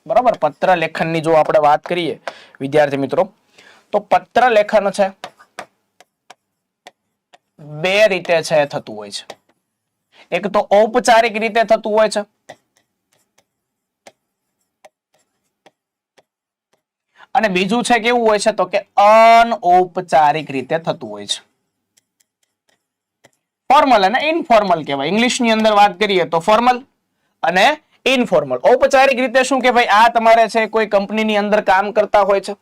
બરાબર પત્ર લેખનની જો આપણે વાત કરીએ વિદ્યાર્થી મિત્રો તો પત્ર લેખન છે બે રીતે છે થતું હોય છે. એક તો ઔપચારિક રીતે થતું હોય છે અને બીજું છે કેવું હોય છે તો કે અનૌપચારિક રીતે થતું હોય છે. ફોર્મલ અને ઇનફોર્મલ કહેવાય. ઇંગ્લિશની અંદર વાત કરીએ તો ફોર્મલ અને ઇનફોર્મલ. ઔપચારિક રીતે શું કે ભાઈ આ તમારે છે કોઈ કંપનીની અંદર કામ કરતા હોય છે,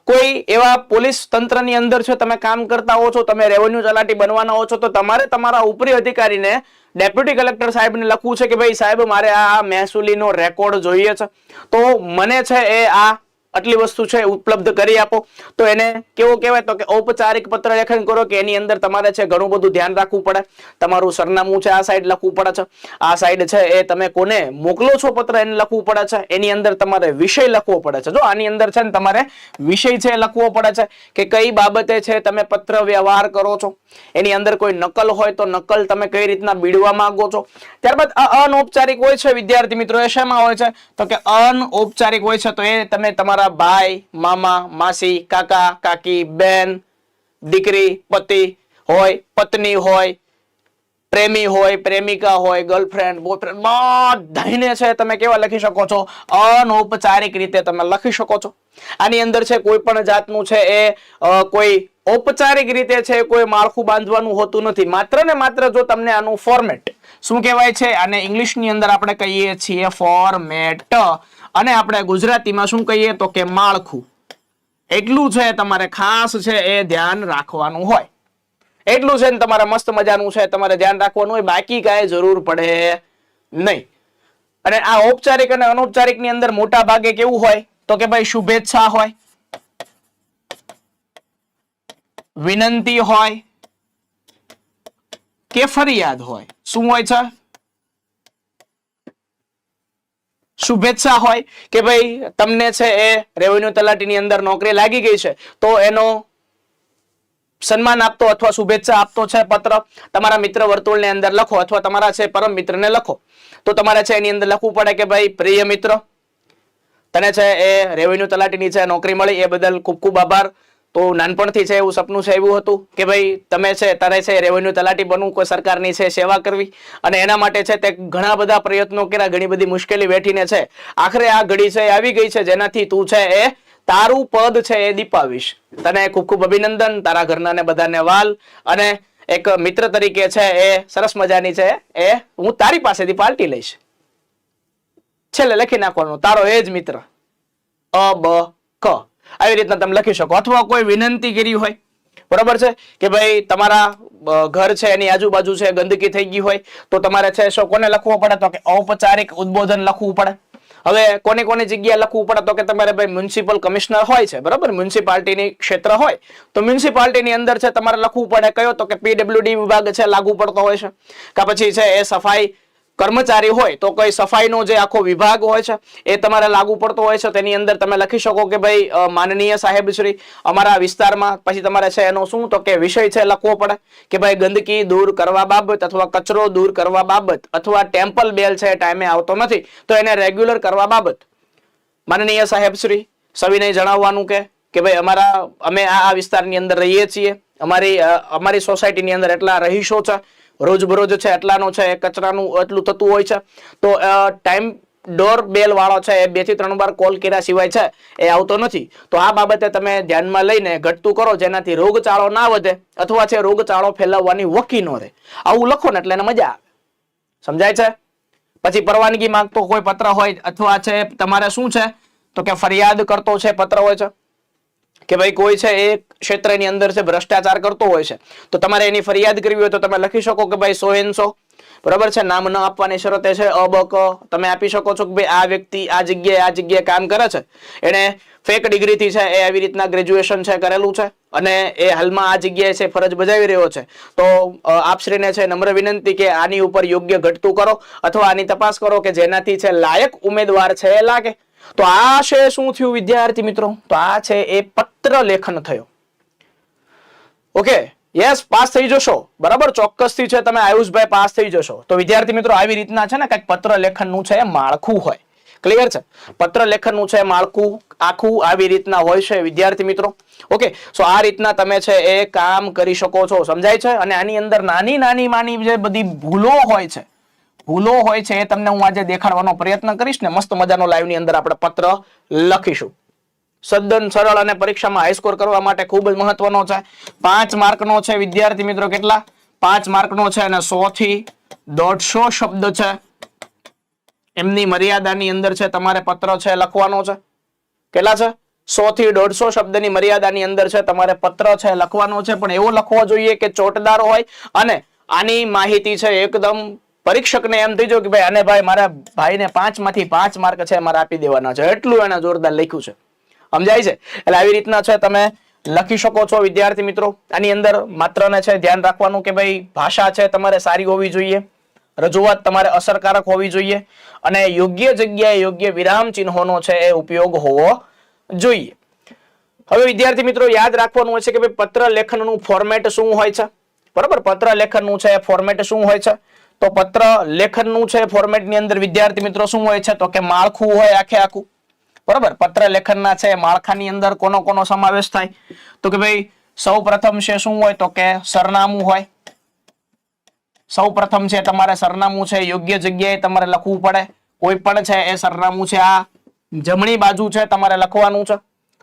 કોઈ એવા પોલીસ તંત્રની અંદર છે તમે કામ કરતા હો છો, તમે રેવન્યુ તલાટી બનવાના હો છો, તો તમારે તમારા ઉપરી અધિકારીને ડેપ્યુટી કલેક્ટર સાહેબને લખવું છે કે ભાઈ સાહેબ મારે આ મહેસૂલીનો રેકોર્ડ જોઈએ છે, તો મને છે એ આ આટલી વસ્તુ છે ઉપલબ્ધ કરી આપો. તો એને કેવો કહેવાય તો કે ઔપચારિક પત્ર લેખન કરો કે એની અંદર તમારે છે ઘણું બધું ધ્યાન રાખવું પડે. તમારું સરનામું છે આ સાઈડ લખવું પડે છે, આ સાઈડ છે એ તમે કોને મોકલો છો પત્ર એને લખવું પડે છે, એની અંદર તમારે વિષય લખવો પડે છે. જો આની અંદર છે ને તમારે વિષય છે લખવો પડે છે કે કઈ બાબતે છે તમે પત્ર વ્યવહાર કરો છો, એની અંદર કોઈ નકલ હોય તો નકલ તમે કઈ રીતના બીડવા માંગો છો. ત્યારબાદ અનૌપચારિક હોય છે વિદ્યાર્થી મિત્રો, એ શેમાં હોય છે તો કે અનૌપચારિક હોય છે તો એ તમે તમારા ભાઈ, મામા, માસી, કાકા, કાકી, બેન, દીકરી, પતિ હોય, પત્ની હોય, પ્રેમી હોય, પ્રેમિકા હોય, ગર્લફ્રેન્ડ, બોયફ્રેન્ડ, બધાને છે તમે કેવા લખી શકો છો અનૌપચારિક રીતે તમે લખી શકો છો. આની અંદર છે કોઈ પણ જાતનું છે એ કોઈ ઔપચારિક રીતે છે કોઈ માળખું બાંધવાનું હોતું નથી. માત્ર ને માત્ર જો તમને આનું ફોર્મેટ શું કહેવાય છે, અને ઇંગ્લિશની અંદર આપણે કહીએ છીએ ફોર્મેટ અને આપણે ગુજરાતીમાં શું કહીએ તો કે માળખું, એટલું છે તમારે ખાસ છે એ ધ્યાન રાખવાનું હોય. એટલું છે ને તમારે મસ્ત મજાનું છે તમારે ધ્યાન રાખવાનું હોય, બાકી કાંઈ જરૂર પડે નહીં. અને આ ઔપચારિક અને અનૌપચારિક ની અંદર મોટા ભાગે કેવું હોય તો કે ભાઈ શુભેચ્છા હોય, વિનંતી હોય કે ફરિયાદ હોય. શું હોય છે? શુભેચ્છા હોય કે ભાઈ તમને છે એ રેવન્યુ તલાટીની અંદર નોકરી લાગી ગઈ છે તો એનો સન્માન આપતો અથવા શુભેચ્છા આપતો છે પત્ર તમારા મિત્ર વર્તુળની અંદર લખો અથવા તમારા છે પરમ મિત્રને લખો. તો તમારે છે એની અંદર લખવું પડે કે ભાઈ પ્રિય મિત્ર, તને છે એ રેવન્યુ તલાટીની છે નોકરી મળી એ બદલ ખૂબ ખૂબ આભાર. તો નાનપણથી છે એવું સપનું છે એવું હતું કે ભાઈ તમે છે તારે છે રેવન્યુ તલાટી બનવું, કોઈ સરકારની છે સેવા કરવી, અને એના માટે છે તે ઘણા બધા પ્રયત્નો કર્યા, ઘણી બધી મુશ્કેલી વેઠીને છે આખરે આ ઘડી છે આવી ગઈ છે જેનાથી તું છે એ તારું પદ છે એ દીપાવીશ. તને ખૂબ ખૂબ અભિનંદન, તારા ઘરના ને બધાને વાલ, અને એક મિત્ર તરીકે છે એ સરસ મજાની છે એ હું તારી પાસેથી પાર્ટી લઈશ. છેલ્લે લખી નાખવાનું તારો એ જ મિત્ર અ બ ક, આવી રીતના તમે લખી શકો. અથવા કોઈ વિનંતી કરી હોય, બરોબર છે કે ભાઈ તમારા ઘર છે એની આજુબાજુ છે ગંદકી થઈ ગઈ હોય તો તમારે છે શું કોને લખવું પડે તો કે ઔપચારિક ઉદ્બોધન લખવું પડે. હવે કોની કોની જગ્યાએ લખવું પડે તો કે તમારે ભાઈ મ્યુનિસિપલ કમિશનર હોય છે, બરાબર, મ્યુનિસિપાલિટીની ક્ષેત્ર હોય તો મ્યુનિસિપાલિટીની અંદર છે તમારે લખવું પડે કયો તો કે પીડબ્લ્યુડી વિભાગ છે લાગુ પડતો હોય છે, કે પછી છે એ સફાઈ કર્મચારી હોય તો કોઈ સફાઈનો જે આખો વિભાગ હોય છે એ તમારે લાગુ પડતો હોય છે. તેની અંદર તમે લખી શકો કે ભાઈ માનનીય સાહેબ શ્રી અમારા વિસ્તારમાં, પછી તમારે છે એનો શું તો કે વિષય છે લખવો પડે કે ભાઈ ગંદકી દૂર કરવા બાબત અથવા કચરો દૂર કરવા બાબત અથવા ટેમ્પલ બેલ છે ટાઈમે આવતો નથી તો એને રેગ્યુલર કરવા બાબત માનનીય સાહેબ શ્રી સવિનય જણાવવાનું કે ભાઈ અમે આ વિસ્તારની અંદર રહીએ છીએ, અમારી સોસાયટીની અંદર એટલા રહીશો છે, રોજબરોજ છે એટલાનો છે કચરાનું એટલું થતું હોય છે, તો ટાઈમ ડોર બેલ વાળો છે એ 2 થી 3 વાર કોલ કર્યા સિવાય છે એ આવતો નથી. તો આ બાબતે તમે ધ્યાનમાં લઈને ઘટતું કરો જેનાથી રોગચાળો ના વધે અથવા છે રોગચાળો ફેલાવવાની વકી ન રહે. આવું લખો ને એટલે એને મજા આવે. સમજાય છે? પછી પરવાનગી માંગતો કોઈ પત્ર હોય અથવા છે તમારે શું છે તો કે ફરિયાદ કરતો છે પત્ર હોય છે કે ભાઈ કોઈ છે એ ક્ષેત્રની અંદર છે ભ્રષ્ટાચાર કરતો હોય છે તો તમારે એની ફરિયાદ કરવી હોય તો તમે લખી શકો કે ભાઈ 100 બરાબર છે, નામ ન આપવાની શરતે છે અબક તમે આપી શકો છો કે ભાઈ આ વ્યક્તિ આ જગ્યાએ કામ કરે છે, એને ફેક ડિગ્રી થી છે એ આવી રીતના ગ્રેજ્યુએશન છે કરેલું છે અને એ હાલમાં આ જગ્યાએ છે ફરજ બજાવી રહ્યો છે, તો આપશ્રીને છે નમ્ર વિનંતી કે આની ઉપર યોગ્ય ઘટતું કરો અથવા આની તપાસ કરો કે જેનાથી છે લાયક ઉમેદવાર છે એ લાગે. તો આ છે શું થયું વિદ્યાર્થી મિત્રો, તો આ છે એ પત્ર લેખન થયો. ઓકે, યસ, પાસ થઈ જશો, બરાબર, ચોક્કસથી છે તમે આયુષભાઈ પાસ થઈ જશો. તો વિદ્યાર્થી મિત્રો આવી રીતના છે ને કઈક પત્ર લેખનનું છે માળખું હોય. ક્લિયર છે? પત્ર લેખનનું છે માળખું આખું આવી રીતના હોય છે વિદ્યાર્થી મિત્રો. ઓકે, સો આ રીતના તમે છે એ કામ કરી શકો છો. સમજાય છે? અને આની અંદર નાની નાની માની જે બધી ભૂલો હોય છે એ તમને હું આજે દેખાડવાનો પ્રયત્ન કરીશ ને મસ્ત મજાનો લાઈવ ની અંદર આપણે પત્ર લખીશું. સદન સરળ અને પરીક્ષામાં હાઈ સ્કોર કરવા માટે ખૂબ જ મહત્વનો છે. 5 માર્કનો છે વિદ્યાર્થી મિત્રો. કેટલા? 5 માર્કનો છે અને 100 થી 150 શબ્દ છે એમની મર્યાદાની અંદર છે તમારે પત્ર છે લખવાનો છે. કેટલા છે? 100 થી 150 શબ્દની મર્યાદાની અંદર છે તમારે પત્ર છે લખવાનો છે. પણ એવો લખવો જોઈએ કે ચોટદાર હોય અને આની માહિતી છે એકદમ પરીક્ષકને એમ થઈ જાય કે ભાઈ આને ભાઈ મારા ભાઈને 5 માંથી 5 માર્ક છે મારે આપી દેવાના છે, એટલું એને જોરદાર લખ્યું છે. સમજાય છે? એટલે આવી રીતના છે તમે લખી શકો છો વિદ્યાર્થી મિત્રો. આની અંદર માત્ર ને છે ધ્યાન રાખવાનું કે ભાઈ ભાષા છે તમારે સારી હોવી જોઈએ, રજૂઆત તમારે અસરકારક હોવી જોઈએ અને યોગ્ય જગ્યાએ યોગ્ય વિરામ ચિહ્નોનો છે એ ઉપયોગ હોવો જોઈએ. હવે વિદ્યાર્થી મિત્રો યાદ રાખવાનું હોય છે કે ભાઈ પત્ર લેખનનું ફોર્મેટ શું હોય છે. બરાબર? પત્ર લેખનનું છે ફોર્મેટ શું હોય છે? તો પત્ર લેખનનું છે ફોર્મેટની અંદર વિદ્યાર્થી મિત્રો શું હોય છે? તો કે માળખું હોય આખે આખું. બરાબર? પત્ર લેખનના છે માળખાની અંદર કોનો સમાવેશ થાય? તો કે ભાઈ સૌ પ્રથમ છે શું હોય? તો કે સરનામું હોય. સૌ પ્રથમ છે તમારે સરનામું છે યોગ્ય જગ્યાએ તમારે લખવું પડે. કોઈ પણ છે એ સરનામું છે આ જમણી બાજુ છે તમારે લખવાનું છે.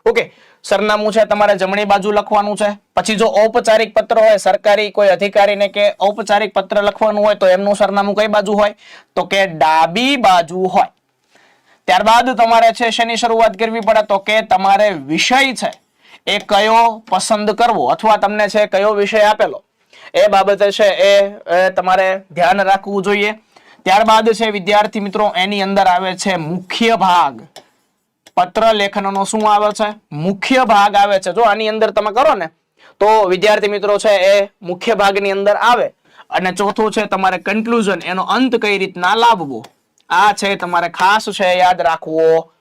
ઓકે, સરનામું છે તમારે જમણી બાજુ લખવાનું છે. પછી જો ઔપચારિક પત્ર હોય, સરકારી કોઈ અધિકારીને કે ઔપચારિક પત્ર લખવાનું હોય તો એમનું સરનામું કઈ બાજુ હોય? તો કે ડાબી બાજુ હોય. ત્યારબાદ તમારે છે શેની શરૂઆત કરવી પડે? તો કે તમારે વિષય છે એ કયો પસંદ કરવો અથવા તમને છે કયો વિષય આપેલો એ બાબતે છે એ તમારે ધ્યાન રાખવું જોઈએ. ત્યારબાદ છે વિદ્યાર્થી મિત્રો એની અંદર આવે છે મુખ્ય ભાગ. પત્ર લેખનનો શું આવે છે? મુખ્ય ભાગ આવે છે. જો આની અંદર તમે કરો ને તો વિદ્યાર્થી મિત્રો છે એ મુખ્ય ભાગની અંદર આવે. અને ચોથું છે તમારે કન્ક્લુઝન, એનો અંત કઈ રીતના લાવવો. આ છે તમારે ખાસ છે યાદ રાખવો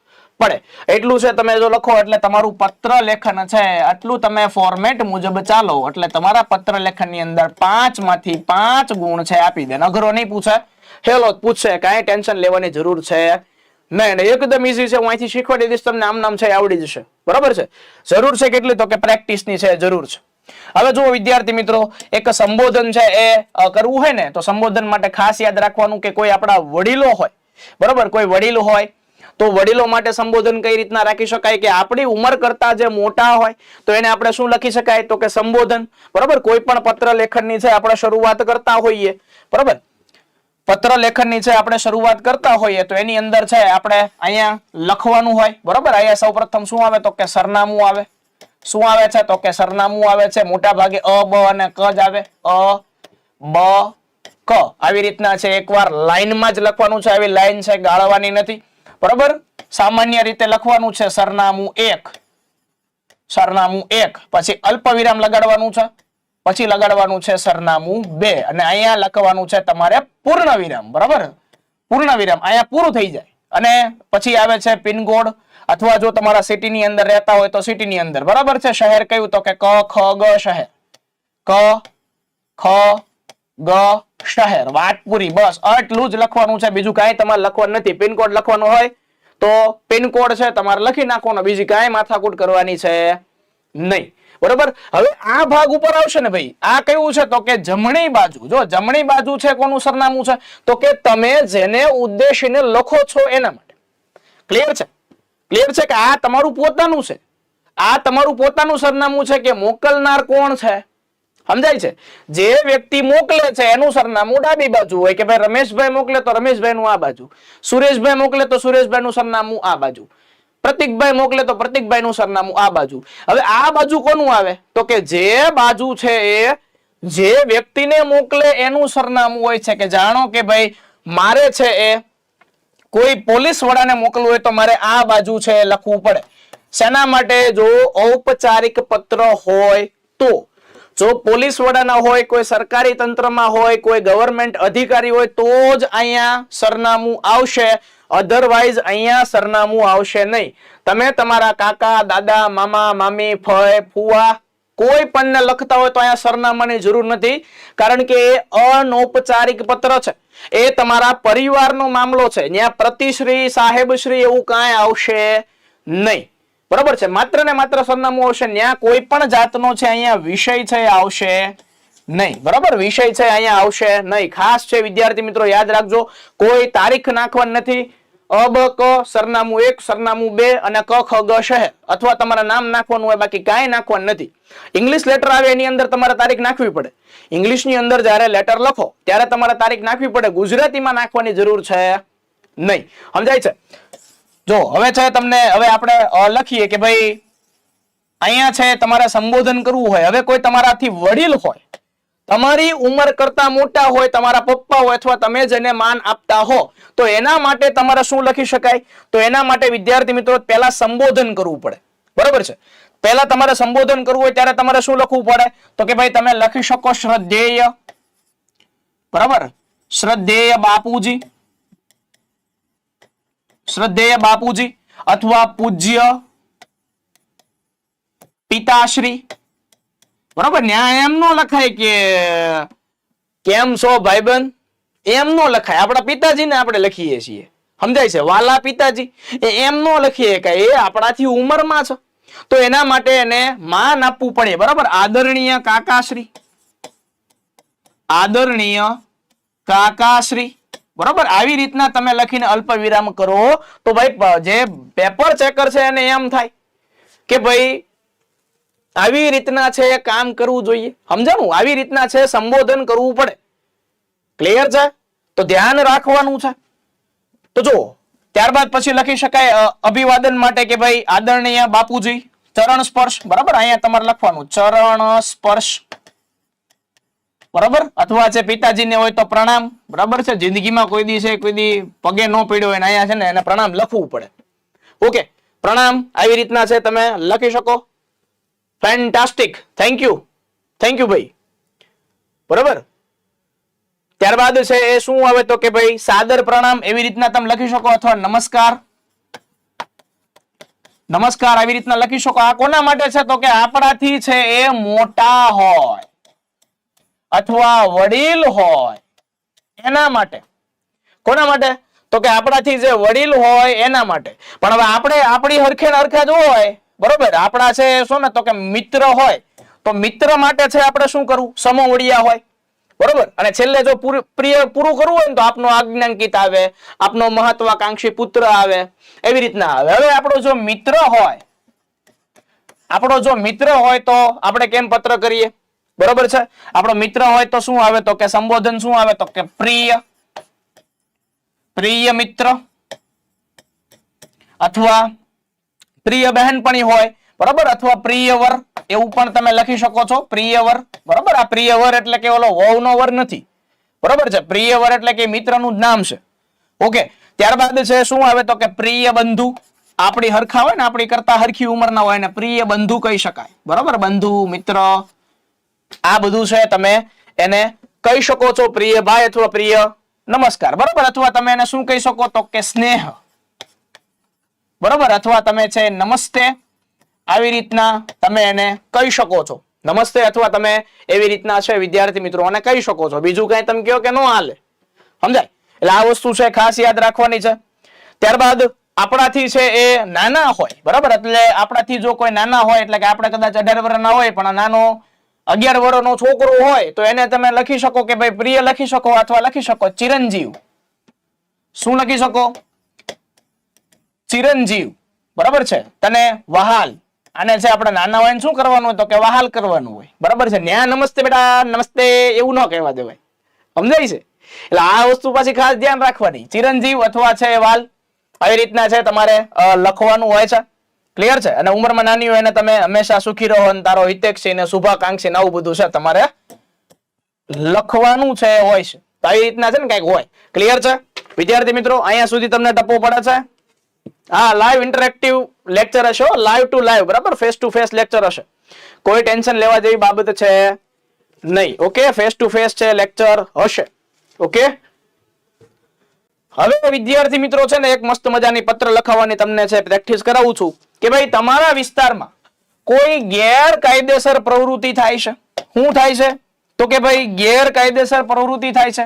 પડે. એટલું છે તમે જો લખો એટલે તમારું પત્ર લેખન છે આટલું તમે ફોર્મેટ મુજબ ચાલો એટલે તમારા પત્ર લેખનની અંદર 5 માંથી 5 ગુણ છે આપી દે. અઘરો નહીં પૂછે, હેલો પૂછશે, કાંઈ ટેન્શન લેવાની જરૂર છે નહીં. એકદમ ઈઝી છે. હું અહીંથી શીખવાડી દઈશ તમને, આમ છે આવડી જશે. બરાબર છે? જરૂર છે કેટલી? તો કે પ્રેક્ટિસની છે જરૂર છે. હવે જુઓ વિદ્યાર્થી મિત્રો, એક સંબોધન છે એ કરવું હોય ને તો સંબોધન માટે ખાસ યાદ રાખવાનું કે કોઈ આપણા વડીલો હોય, બરાબર, કોઈ વડીલ હોય તો વડીલો માટે સંબોધન કઈ રીતના રાખી શકાય કે આપણી ઉંમર કરતા જે મોટા હોય તો એને આપણે શું લખી શકાય? તો કે સંબોધન. બરાબર? કોઈ પણ પત્ર લેખનની છે આપણે શરૂઆત કરતા હોઈએ, બરાબર, પત્ર લેખનની છે આપણે શરૂઆત કરતા હોઈએ તો એની અંદર છે આપણે અહીંયા લખવાનું હોય. બરાબર? અહીંયા સૌપ્રથમ શું આવે? તો કે સરનામું આવે. શું આવે છે? તો કે સરનામું આવે છે. મોટા ભાગે અ, બ અને ક જ આવે. અ, બ, ક આવી રીતના છે. એકવાર લાઈનમાં જ લખવાનું છે. આવી લાઈન છે ગાળવાની નથી. બરાબર? સામાન્ય રીતે લખવાનું છે સરનામું 1, સરનામું 1, પછી અલ્પ વિરામ લગાડવાનું છે, પછી લગાડવાનું છે સરનામું 2 અને અહીંયા લખવાનું છે તમારે પૂર્ણ વિરામ. બરાબર? પૂર્ણ વિરામ અહીંયા પૂરું થઈ જાય અને પછી આવે છે પિનકોડ અથવા જો તમારા સિટીની અંદર રહેતા હોય તો સિટીની અંદર. બરાબર છે? શહેર કયું? તો કે ક, ખ, ગ શહેર. ક, ખ, ગ શહેર. વાત પૂરી. બસ આટલું જ લખવાનું છે, બીજું કાંઈ તમારે લખવાનું નથી. પિનકોડ લખવાનો હોય તો પિનકોડ છે તમારે લખી નાખવાનો, બીજી કાંઈ માથાકૂટ કરવાની છે નહીં. બરોબર? હવે આ ભાગ ઉપર આવશે ને ભાઈ, આ કયું છે? તો કે જમણી બાજુ. જો જમણી બાજુ છે કોનું સરનામું છે? તો કે તમે જેને ઉદ્દેશીને લખો છો એના માટે. ક્લિયર છે? ક્લિયર છે કે આ તમારું પોતાનું છે, આ તમારું પોતાનું સરનામું છે કે મોકલનાર કોણ છે? સમજાય છે? જે વ્યક્તિ મોકલે છે એનું સરનામું ડાબી બાજુ હોય કે ભાઈ રમેશભાઈ મોકલે તો રમેશભાઈ નું આ બાજુ, સુરેશભાઈ મોકલે તો સુરેશભાઈ નું સરનામું આ બાજુ, પ્રતિકભાઈ મોકલે તો પ્રતિકભાઈ નું સરનામું આ બાજુ. હવે આ બાજુ કોનું આવે? તો કે જે બાજુ છે એ જે વ્યક્તિને મોકલે એનું સરનામું હોય છે. કે જાણો કે ભાઈ મારે છે એ કોઈ પોલીસ વડાને મોકલવું હોય તો મારે આ બાજુ છે લખવું પડે. શેના માટે? જો ઔપચારિક પત્ર હોય તો. જો પોલીસ વડાના હોય, કોઈ સરકારી તંત્રમાં હોય, કોઈ ગવર્મેન્ટ અધિકારી હોય તો જ અહીંયા સરનામું આવશે, અધરવાઇઝ અહીંયા સરનામું આવશે નહીં. તમે તમારા કાકા, દાદા, મામા, મામી, ફઈ, ફુવા કોઈ પણ ને લખતા હોય તો અહીંયા સરનામાની જરૂર નથી, કારણ કે એ અનૌપચારિક પત્ર છે, એ તમારા પરિવારનો મામલો છે. ત્યાં પ્રતિશ્રી, સાહેબશ્રી એવું કાંઈ આવશે નહીં. બરોબર છે, માત્ર ને માત્ર સરનામું આવશે. ત્યાં કોઈ પણ જાતનો છે અહીંયા વિષય છે આવશે નહીં. બરોબર, વિષય છે અહીંયા આવશે નહીં. ખાસ છે વિદ્યાર્થી મિત્રો, યાદ રાખજો, કોઈ તારીખ નાખવાની નથી. અ બ ક સરનામું 1, સરનામું 2 અને ક ખ ગ શહેર અથવા તમારા નામ નાખવાનું હોય, બાકી કાંઈ નાખવાનું નથી. ઇંગ્લિશ લેટર આવે એની અંદર તમારે તારીખ નાખવી પડે. ઇંગ્લિશની અંદર જ્યારે લેટર લખો ત્યારે તમારે તારીખ નાખવી પડે. ગુજરાતીમાં નાખવાની જરૂર છે નહીં. સમજાય છે? જો હવે છે તમને, હવે આપણે લખીએ કે ભાઈ અહીંયા છે તમારે સંબોધન કરવું હોય. હવે કોઈ તમારાથી વડીલ હોય, તમારી ઉંમર કરતા મોટા હોય, તમારા પપ્પા હોય અથવા તમે જેને માન આપતા હો, તો એના માટે તમારે શું લખી શકાય? તો એના માટે વિદ્યાર્થી મિત્રો પહેલા સંબોધન કરવું પડે. બરોબર છે, પહેલા તમારે સંબોધન કરવું હોય ત્યારે તમારે શું લખવું પડે? તો કે ભાઈ તમે લખી શકો શ્રદ્ધેય, બરાબર, શ્રદ્ધેય બાપુજી, શ્રદ્ધેય બાપુજી, અથવા પૂજ્ય પિતાશ્રી. બરોબર, ન્યા એમ નો લખાય કે કેમ છો ભાઈબંધ, એમ નો લખાય. આપણા પિતાજીને આપણે લખીએ છીએ, સમજાય છે? વાલા પિતાજી, એમ નો લખીએ કે એ આપણાથી ઉંમરમાં છે, તો એના માટે એને માન આપવું પડે. બરાબર, આદરણીય કાકાશ્રી, આદરણીય કાકાશ્રી. બરોબર, આવી રીતના તમે લખીને અલ્પ વિરામ કરો તો ભાઈ જે પેપર ચેકર છે એને એમ થાય કે ભાઈ આવી રીતના છે કામ કરવું જોઈએ. સમજાણું? આવી રીતના છે સંબોધન કરવું પડે. ક્લિયર છે? તો ધ્યાન રાખવાનું છે. તો જો ત્યારબાદ પછી લખી શકાય અભિવાદન માટે કે ભાઈ આદરણીય બાપુજી, ચરણ સ્પર્શ. બરાબર, અહીંયા તમારે લખવાનું ચરણ સ્પર્શ. બરાબર, અથવા છે પિતાજીને હોય તો પ્રણામ. બરાબર છે, જિંદગીમાં કોઈ દી છે કોઈ દી પગે ન પડ્યો હોય અહીંયા છે ને એને પ્રણામ લખવું પડે. ઓકે, પ્રણામ આવી રીતના છે તમે લખી શકો. ફેન્ટાસ્ટિક, થેન્ક યુ ભાઈ. બરાબર, ત્યારબાદ છે એ શું આવે તો કે ભાઈ સાદર પ્રણામ એવી રીતના તમે લખી શકો, અથવા નમસ્કાર, નમસ્કાર આવી રીતના લખી શકો. આ કોના માટે છે? તો કે આપણાથી છે એ મોટા હોય અથવા વડીલ હોય એના માટે. કોના માટે? તો કે આપણાથી જે વડીલ હોય એના માટે. પણ હવે આપણે આપણી હરખે હરખા જ હોય, બરોબર, આપણા છે શું ને તો કે મિત્ર હોય, તો મિત્ર માટે છે આપણે શું કરવું? સમવડિયા હોય. બરોબર, અને છેલ્લે જો પૂરું કરવું હોય ને તો આપનો આજ્ઞાંકિત આવે, આપનો મહત્વાકાંક્ષી પુત્ર આવે, એવી રીતના આવે. હવે આપણો જો મિત્ર હોય, આપણો જો મિત્ર હોય તો આપણે કેમ પત્ર કરીએ? બરોબર છે, આપણો મિત્ર હોય તો શું આવે? તો કે સંબોધન શું આવે? તો કે પ્રિય, પ્રિય મિત્ર, અથવા પ્રિય બહેનપણી હોય. બરોબર, અથવા પ્રિયવર એવું પણ તમે લખી શકો છો. પ્રિયવર, બરોબર, આ પ્રિયવર એટલે કે ઓલો વહુનો વર નથી. બરોબર છે, પ્રિયવર એટલે કે મિત્રનું જ નામ છે. ઓકે, ત્યારબાદ છે શું આવે? તો કે પ્રિય બંધુ. આપણી હરખા હોય ને, આપણી કરતા હરખી ઉંમરના હોય ને પ્રિય બંધુ કહી શકાય. બરોબર, બંધુ, મિત્ર, આ બધું છે તમે એને કહી શકો છો. પ્રિય ભાઈ અથવા પ્રિય નમસ્કાર. બરોબર, અથવા તમે એને શું કહી શકો? તો કે સ્નેહ. બરોબર, અથવા તમે છે નમસ્તે, આવી રીતના તમે એને કહી શકો છો. નમસ્તે અથવા તમે એવી રીતના છે વિદ્યાર્થી મિત્રો અને કહી શકો છો. બીજું કઈ તમે કહો કે ન હાલે. સમજાય? એટલે આ વસ્તુ છે ખાસ યાદ રાખવાની છે. ત્યારબાદ આપણાથી છે એ નાના હોય. બરાબર, એટલે આપણાથી જો કોઈ નાના હોય એટલે કે આપણે કદાચ 18 વર્ષના હોય પણ નાનો 11 વર્ષનો છોકરો હોય તો એને તમે લખી શકો કે ભાઈ પ્રિય લખી શકો, અથવા લખી શકો ચિરંજીવ. શું લખી શકો? ચિરંજીવ. બરાબર છે, તને વહાલ. આને છે આપણે નાના હોય ને શું કરવાનું હોય? તો કે વહાલ કરવાનું હોય. બરાબર છે, ન્યા નમસ્તે બેટા, નમસ્તે એવું ન કહેવા દેવાય. સમજાય છે? એટલે આ વસ્તુ પાછી ખાસ ધ્યાન રાખવાની. ચિરંજીવ અથવા છે વાલ, આવી રીતના છે તમારે લખવાનું હોય છે. ક્લિયર છે? અને ઉંમરમાં નાની હોય એને તમે હંમેશા સુખી રહો અને તારો હિતેક્ષી ને શુભાકાંક્ષી ને આવું બધું છે તમારે લખવાનું છે હોય છે. તો આવી રીતના છે ને કઈક હોય. ક્લિયર છે વિદ્યાર્થી મિત્રો? અહીંયા સુધી તમને ટપ્પો પડે છે? હા, લાઈવ ઇન્ટરેક્ટિવ લેક્ચર હશે, લાઈવ ટુ લાઈવ. બરાબર, ફેસ ટુ ફેસ લેક્ચર હશે. કોઈ ટેન્શન લેવા જેવી બાબત છે નહીં. ઓકે, ફેસ ટુ ફેસ છે લેક્ચર હશે. ઓકે, હવે વિદ્યાર્થી મિત્રો છે ને એક મસ્ત મજાની પત્ર લખાવવાની તમને છે પ્રેક્ટિસ કરાવું છું કે ભાઈ તમારા વિસ્તારમાં કોઈ ગેરકાયદેસર પ્રવૃત્તિ થાય છે. શું થાય છે? તો કે ભાઈ ગેરકાયદેસર પ્રવૃત્તિ થાય છે.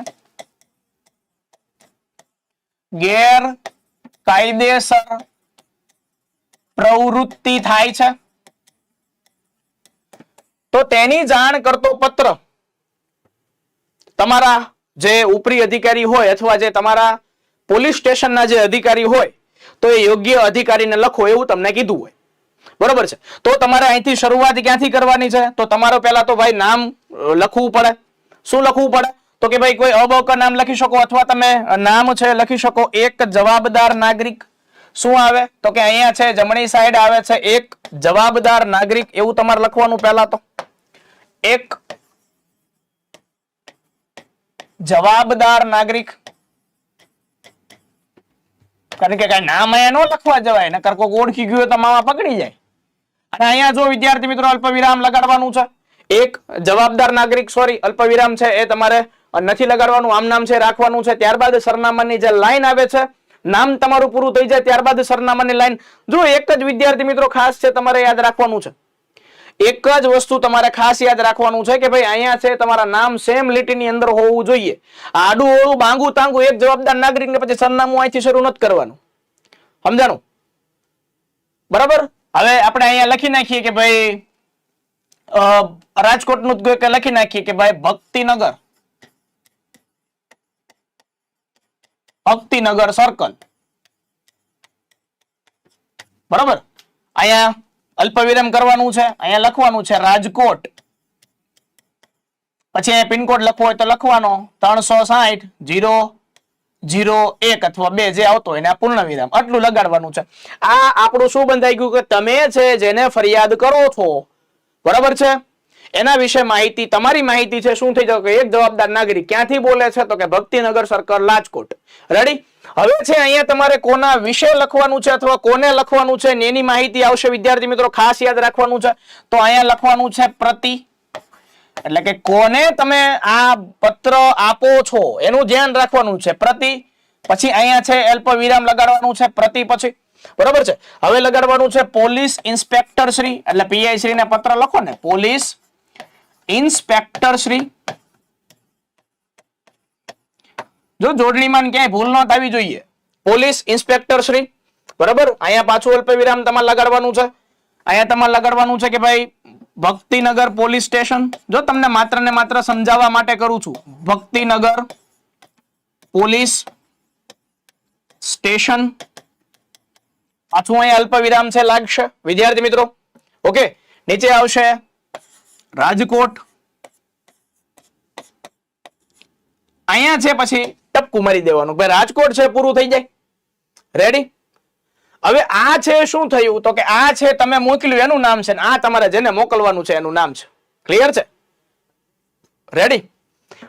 ગેરકાયદેસર પ્રવૃત્તિ થાય છે તો તેની જાણ કરતો પત્ર તમારા જે ઉપરી અધિકારી હોય અથવા જે તમારા પોલીસ સ્ટેશનના જે અધિકારી હોય તો એ યોગ્ય અધિકારીને લખો એવું તમને કીધું હોય. બરોબર છે. તો તમારે અહીંથી શરૂઆત ક્યાંથી કરવાની છે? તો તમારો પહેલા તો ભાઈ નામ લખવું પડે. શું લખવું પડે? તો કે ભાઈ કોઈ અબક નામ લખી શકો અથવા તમે નામ છે લખી શકો. એક જવાબદાર નાગરિક. શું આવે? તો કે અહીંયા છે જમણી સાઈડ આવે છે એક જવાબદાર નાગરિક એવું તમારે લખવાનું પહેલા તો. એક જવાબદાર નાગરિક. કારણ કે કઈ નામ અહીંયા ન લખવા જવાય નકર કોઈ ઓળખી ગયું તો મામા પકડી જાય. અને અહીંયા જો વિદ્યાર્થી મિત્રો અલ્પવિરામ લગાડવાનું છે. એક જવાબદાર નાગરિક સોરી અલ્પવિરામ છે એ તમારે નથી લગાડવાનું, આમ નામ છે રાખવાનું છે. ત્યારબાદ સરનામાની જે લાઈન આવે છે નામ તમારું પૂરું થઈ જાય ત્યારબાદ સરનામાની લાઈન. જો એક જ વિદ્યાર્થી મિત્રો ખાસ છે તમારે યાદ રાખવાનું છે. એક જ વસ્તુ તમારે ખાસ યાદ રાખવાનું છે કે ભાઈ અહીંયા છે તમારા નામ સેમ લીટીની અંદર હોવું જોઈએ. આડું ઓળું બાંગું તાંગું એક જવાબદાર નાગરિક ને પછી સરનામું અહીંથી શરૂ નથી કરવાનું. સમજાણું? બરાબર. હવે આપણે અહીંયા લખી નાખીએ કે ભાઈ રાજકોટનું લખી નાખીએ કે ભાઈ ભક્તિનગર સર્કલ. બરાબર. અહીંયા અલ્પવિરામ કરવાનું છે. અહીંયા લખવાનું છે રાજકોટ. પછી અહીંયા પિનકોડ લખવો હોય તો લખવાનો 360-001 અથવા 2 જે આવતો હોય એને આ પૂર્ણ વિરામ આટલું લગાડવાનું છે. આ આપણું શું બંધાઈ ગયું કે તમે છે જેને ફરિયાદ કરો છો બરાબર છે એના વિશે માહિતી તમારી માહિતી છે શું થઈ જાય કે એક જવાબદાર નાગરિક ક્યાંથી બોલે છે તો કે ભક્તિનગર સર્કલ રાજકોટ. રેડી? હવે છે અહીંયા તમારે કોના વિશે લખવાનું છે અથવા કોને લખવાનું છે એની માહિતી આવશે વિદ્યાર્થી મિત્રો ખાસ યાદ રાખવાનું છે. તો અહીંયા લખવાનું છે પ્રતિ. એટલે કે કોને તમે આ પત્ર આપો છો એનું ધ્યાન રાખવાનું છે. પ્રતિ. પછી અહીંયા છે અલ્પ વિરામ લગાડવાનું છે પ્રતિ પછી. બરોબર છે. હવે લગાડવાનું છે પોલીસ ઇન્સ્પેક્ટર શ્રી એટલે પીઆઈ શ્રી ને પત્ર લખો ને પોલીસ ઇન્સ્પેક્ટર શ્રી. જો જોડણીમાં ક્યાંય ભૂલ ન થવી જોઈએ. Police inspector Shri. બરાબર. અહીંયા પાછું અલ્પ વિરામ તમારે લગાડવાનું છે. અહીંયા તમારે લગાડવાનું છે કે ભાઈ ભક્તિનગર પોલીસ સ્ટેશન. જો તમને માત્ર ને માત્ર સમજાવવા માટે કરું છું. Bhaktinagar police station. પાછું અહીંયા અલ્પ વિરામ છે લાગશે વિદ્યાર્થી મિત્રો. ઓકે. નીચે આવશે રાજકોટ. અહીંયા છે પછી ટપકું મારી દેવાનું ભાઈ રાજકોટ છે પૂરું થઈ જાય. રેડી? હવે આ છે શું થયું તો કે આ છે તમે મોકલ્યું એનું નામ છે આ તમારે જેને મોકલવાનું છે એનું નામ છે. ક્લિયર છે? રેડી?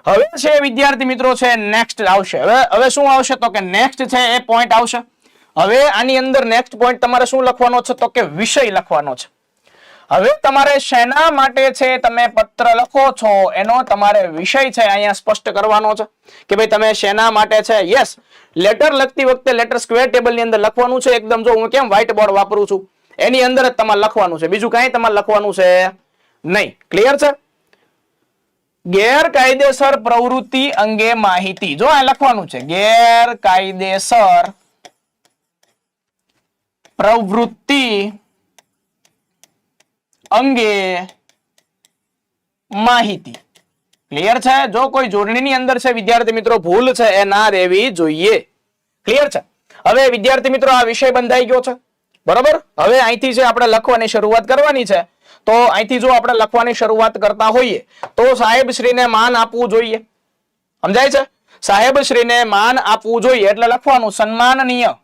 હવે છે વિદ્યાર્થી મિત્રો છે નેક્સ્ટ આવશે. હવે શું આવશે તો કે નેક્સ્ટ છે એ પોઈન્ટ આવશે. હવે આની અંદર નેક્સ્ટ પોઈન્ટ તમારે શું લખવાનો છે તો કે વિષય લખવાનો છે. હવે તમારે શેના માટે છે તમે પત્ર લખો છો એનો તમારે વિષય છે અહીંયા સ્પષ્ટ કરવાનો છે કે ભાઈ તમે શેના માટે છે. યસ, લેટર લખતી વખતે લેટર સ્ક્વેર ટેબલ ની અંદર લખવાનું છે એકદમ. જો હું કેમ વ્હાઇટ બોર્ડ વાપરું છું એની અંદર જ તમારે લખવાનું છે, બીજું કાંઈ તમારે લખવાનું છે નહીં. ક્લિયર છે? ગેરકાયદેસર પ્રવૃત્તિ અંગે માહિતી. જો આ લખવાનું છે ગેરકાયદેસર પ્રવૃત્તિ અંગે માહિતી. ક્લિયર છે? જો કોઈ જોડણીની અંદર છે વિદ્યાર્થી મિત્રો ભૂલ છે એ ના રહેવી જોઈએ. ક્લિયર છે? હવે વિદ્યાર્થી મિત્રો આ વિષય બંધાઈ ગયો છે. બરોબર. હવે અહીંથી છે આપણે લખવાની શરૂઆત કરવાની છે. તો અહીંથી જો આપણે લખવાની શરૂઆત કરતા હોઈએ તો સાહેબ શ્રીને માન આપવું જોઈએ. સમજાય છે? સાહેબ શ્રીને માન આપવું જોઈએ એટલે લખવાનું સન્માનનીય.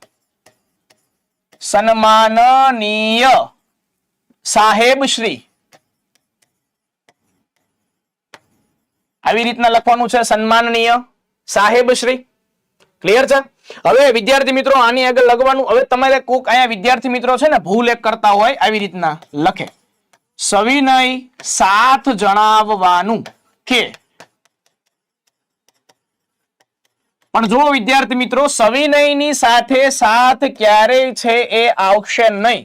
સન્માનનીય સાહેબ શ્રી. આવી રીતના લખવાનું છે સન્માનનીય સાહેબ શ્રી. ક્લિયર છે? હવે વિદ્યાર્થી મિત્રો આની આગળ લખવાનું. હવે તમારે કોક અહીંયા વિદ્યાર્થી મિત્રો છે ને ભૂલ એક કરતા હોય આવી રીતના લખે સવિનય સાથ જણાવવાનું કે. પણ જો વિદ્યાર્થી મિત્રો સવિનયની સાથે સાથ ક્યારેય છે એ આવશે નહીં.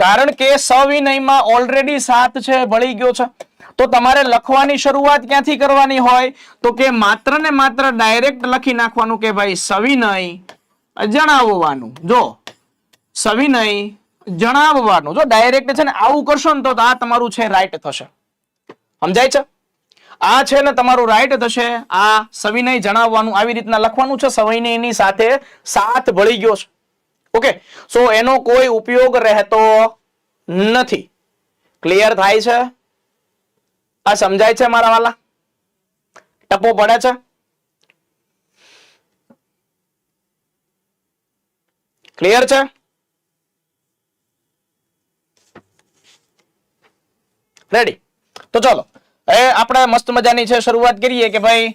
કારણ કે સવિનયમાં ઓલરેડી 7 છે, ભળી ગયો છે. તો તમારે લખવાની શરૂઆત ક્યાંથી કરવાની હોય તો કે માત્ર ને માત્ર ડાયરેક્ટ લખી નાખવાનું કે ભાઈ સવિનય જણાવવાનું. જો સવિનય જણાવવાનું, જો ડાયરેક્ટ છે ને આવું કરશો ને તો આ તમારું છે રાઈટ થશે. સમજાય છે? આ છે ને તમારું રાઈટ થશે. આ સવિનય જણાવવાનું આવી રીતના લખવાનું છે. સવિનયની સાથે 7 ભળી ગયો છે. ઓકે, સો એનો કોઈ ઉપયોગ રહેતો નથી. ક્લિયર થાય છે? આ સમજાય છે મારા વાલા? ટપો પડે છે? ક્લિયર છે? રેડી? તો ચલો હવે આપણે મસ્ત મજાની છે શરૂઆત કરીએ કે ભાઈ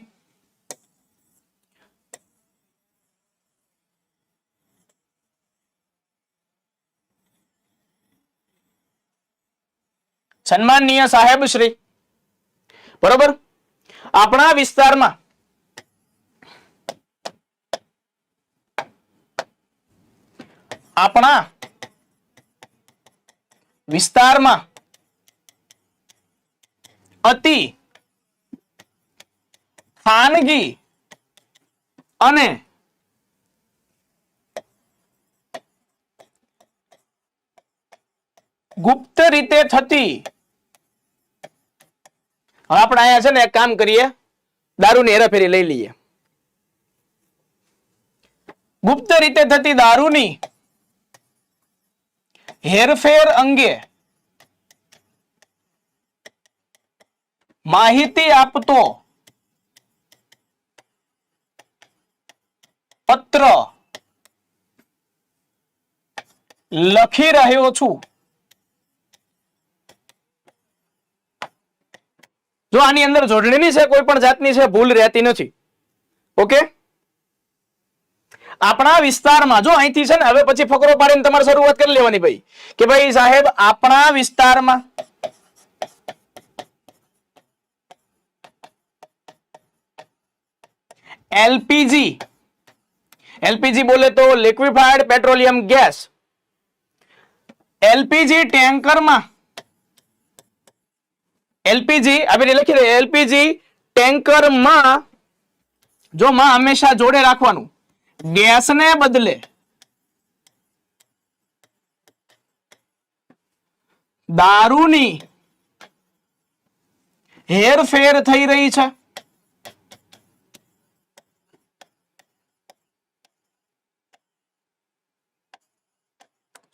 સન્માનનીય સાહેબ શ્રી, બરોબર, આપણા વિસ્તારમાં અતિ ખાનગી અને ગુપ્ત રીતે થતી, હવે આપણે અહીંયા છે ને એક કામ કરીએ, દારૂની હેરાફેરી લઈ લઈએ. ગુપ્ત રીતે થતી દારૂની હેરફેર અંગે માહિતી આપતો પત્ર લખી રહ્યો છું. જો આની અંદર જોડણીની છે, કોઈ પણ જાતની છે ભૂલ રહેતી નથી. ઓકે, આપણા વિસ્તારમાં, જો અહીંથી છે ને હવે પછી ફકરો પાડીને તમારે શરૂઆત કરી લેવાની ભાઈ કે ભાઈ સાહેબ આપણા વિસ્તારમાં એલપીજી બોલે તો લિક્વિફાઈડ પેટ્રોલિયમ ગેસ, એલપીજી ટેન્કરમાં, એલપીજી આપણે લખી દઈએ એલપીજી ટેન્કરમાં, જો માં હંમેશા જોડે રાખવાનું, ગેસને બદલે દારૂની હેરફેર થઈ રહી છે.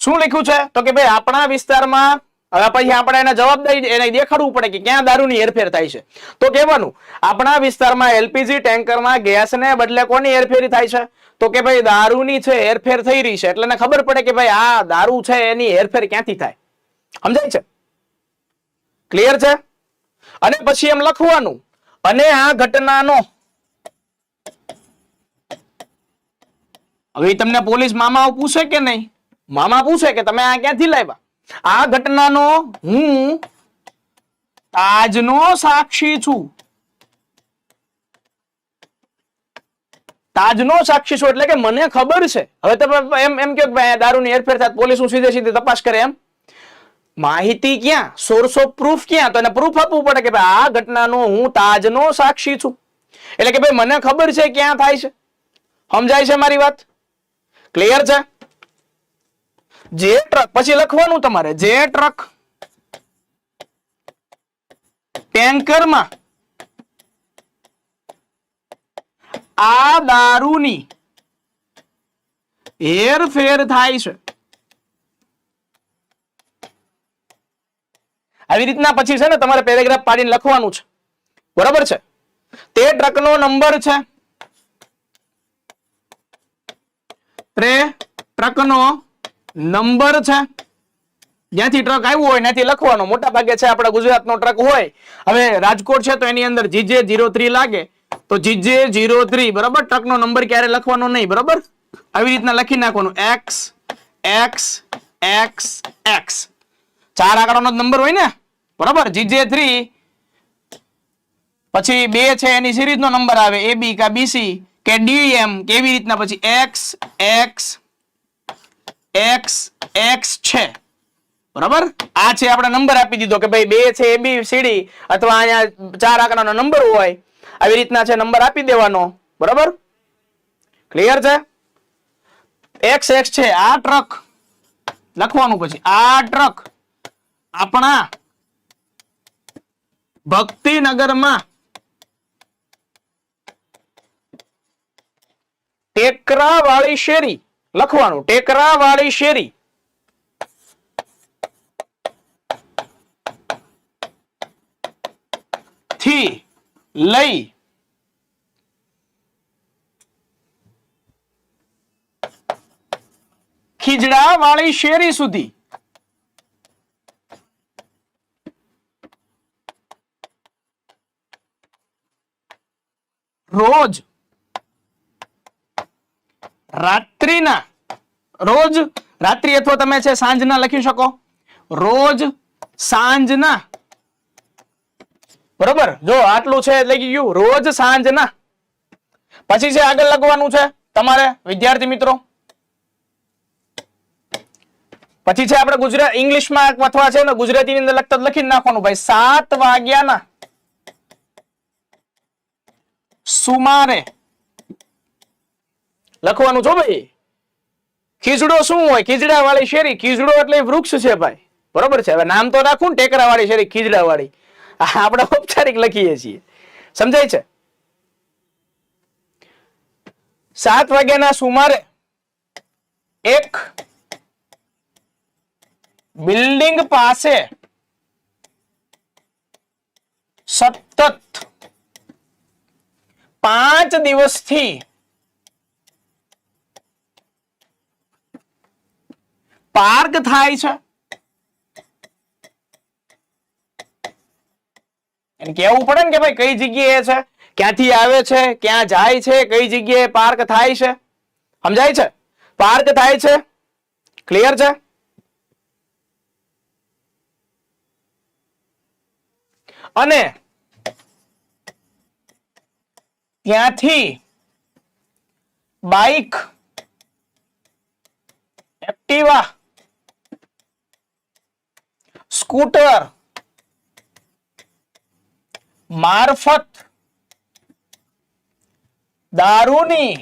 શું લખ્યું છે તો કે ભાઈ આપણા વિસ્તારમાં, હવે પછી આપણે એને જવાબ એને દેખાડવું પડે કે ક્યાં દારૂની હેરફેર થાય છે. તો કહેવાનું આપણા વિસ્તારમાં એલપીજી ટેન્કરમાં ગેસને બદલે કોની હેરફેરી થાય છે તો કે ભાઈ દારૂની છે હેરફેર થઈ રહી છે. એટલે એને ખબર પડે કે ભાઈ આ દારૂ છે એની હેરફેર ક્યાંથી થાય. સમજાય છે? ક્લિયર છે? અને પછી એમ લખવાનું અને આ ઘટનાનો, હવે તમને પોલીસ મામા પૂછે કે નહીં, મામા પૂછે કે તમે આ ક્યાંથી લાવ્યા, આ ઘટનાનો હું તાજનો સાક્ષી છું. તાજનો સાક્ષી છું એટલે કે મને ખબર છે. હવે તમે એમ કે દારૂની હેરફેર થાય પોલીસ સીધે સીધી તપાસ કરે એમ, માહિતી ક્યાં, સોર્સ ઓફ પ્રૂફ ક્યાં, તો એને પ્રૂફ આપવું પડે કે ભાઈ આ ઘટનાનો હું તાજનો સાક્ષી છું. એટલે કે ભાઈ મને ખબર છે ક્યાં થાય છે. સમજાય છે મારી વાત? ક્લિયર છે? જે ટ્રક, પછી લખવાનું તમારે જે ટ્રક ટેન્કરમાં આ દારૂની હેરફેર થાય છે, આવી રીતના પછી છે ને તમારે પેરેગ્રાફ પાડીને લખવાનું છે. બરાબર છે? તે ટ્રકનો નંબર છે, ટ્રકનો નંબર છે, જ્યાંથી ટ્રક આવ્યો હોય ત્યાંથી લખવાનો. મોટા ભાગે છે આપણા ગુજરાતનો ટ્રક હોય. હવે રાજકોટ છે તો એની અંદર GJ03 લાગે તો GJ03, બરાબર, ટ્રકનો નંબર ક્યારે લખવાનો નહીં. બરાબર, આવી રીતના લખી નાખવાનું XXXX, 4 આંકડાનો નંબર હોય ને. બરાબર, GJ3 પછી 2 છે એની સિરીઝ નો નંબર આવે, AB કા BC કે DM કેવી રીતના, પછી XX છે. બરાબર, આ છે આપણે નંબર આપી દીધો કે ભાઈ 2 છે ABCD અથવા અહીંયા 4 આંકડાનો નંબર હોય, આવી રીતના છે નંબર આપી દેવાનો. બરાબર, ક્લિયર છે? XX છે, આ ટ્રક લખવાનું, પછી આ ટ્રક આપણા ભક્તિનગરમાં ટેકરાવાળી શેરી લખવાનું, ટેકરાવાળી શેરી થી લઈ ખીજડાવાળી શેરી સુધી રોજ રાત્રિના, રોજ રાત્રિ અથવા તમે છે સાંજના લખી શકો, રોજ સાંજના. બરોબર, જો આટલું છે લખી ગયું, રોજ સાંજના. પછી છે આગળ લખવાનું છે તમારે વિદ્યાર્થી મિત્રો, પછી છે આપણે ગુજરાત ઇંગ્લિશમાં અથવા છે ને ગુજરાતીની અંદર લખતા લખી નાખવાનું ભાઈ, 7 વાગ્યાના સુમારે લખવાનું છો ભાઈ. ખીજડો શું હોય? ખીજડા વાળી શેરી. ખીજડો એટલે વૃક્ષ છે ભાઈ, બરોબર છે. હવે નામ તો રાખું ને, ટેકરા વાળી શેરી, ખીજડા વાળી, આપણે ઔપચારિક લખીએ છીએ, સમજાય છે? 7 વાગ્યાના સુમારે એક બિલ્ડિંગ પાસે સતત 5 દિવસથી પાર્ક થાય છે. એને કહેવું પડે ને કે ભાઈ કઈ જગ્યાએ છે, ક્યાંથી આવે છે, ક્યાં જાય છે, કઈ જગ્યાએ પાર્ક થાય છે, સમજાય છે? પાર્ક થાય છે, ક્લિયર છે? અને ત્યાંથી બાઇક, એક્ટિવા, સ્કૂટર મારફત દારૂની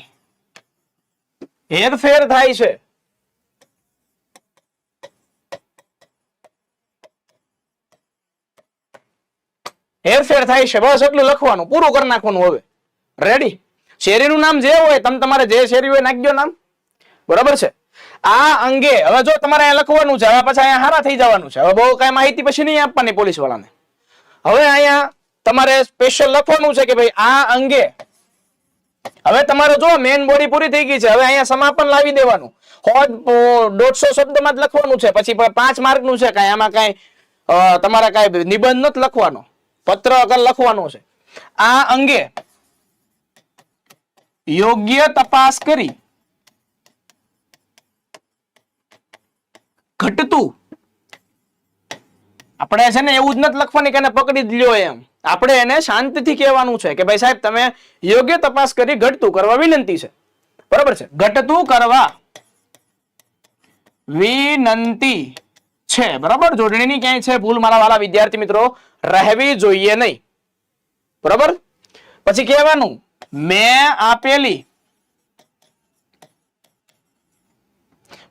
હેરફેર થાય છે. હેરફેર થાય છે, બસ એટલું લખવાનું, પૂરું કરી નાખવાનું. હવે રેડી? શેરીનું નામ જે હોય તમારે જે શેરી હોય નાખજો નામ, બરાબર છે? આ અંગે હવે જો તમારે અહીંયા લખવાનું છે, હવે પછી અહીંયા હારા થઈ જવાનું છે. હવે બહુ કઈ માહિતી પછી નહીં આપવાની પોલીસ વાળાને. હવે અહીંયા તમારે સ્પેશિયલ લખવાનું છે કે ભાઈ આ અંગે, હવે તમારે જો મેઇન બોડી પૂરી થઈ ગઈ છે, હવે અહીંયા સમાપન લાવી દેવાનું. 150 શબ્દમાં જ લખવાનું છે, પછી 5 માર્કનું છે. કાંઈ આમાં કાંઈ તમારે કાંઈ નિબંધ નથી લખવાનો, પત્ર લખવાનો છે. આ અંગે યોગ્ય તપાસ કરી ઘટતું, આપણે છે ને એવું જ નથી લખવાની કે એને પકડી જ લ્યો એમ, આપણે એને શાંતિથી કહેવાનું છે કે ભાઈ સાહેબ તમે યોગ્ય તપાસ કરી ઘટતું કરવા વિનંતી છે, બરોબર છે? ઘટતું કરવા વિનંતી છે, બરાબર? જોડણીની ક્યાંય છે ભૂલ મારા વાલા વિદ્યાર્થી મિત્રો રહેવી જોઈએ નહીં, બરોબર? પછી કહેવાનું મેં આપેલી,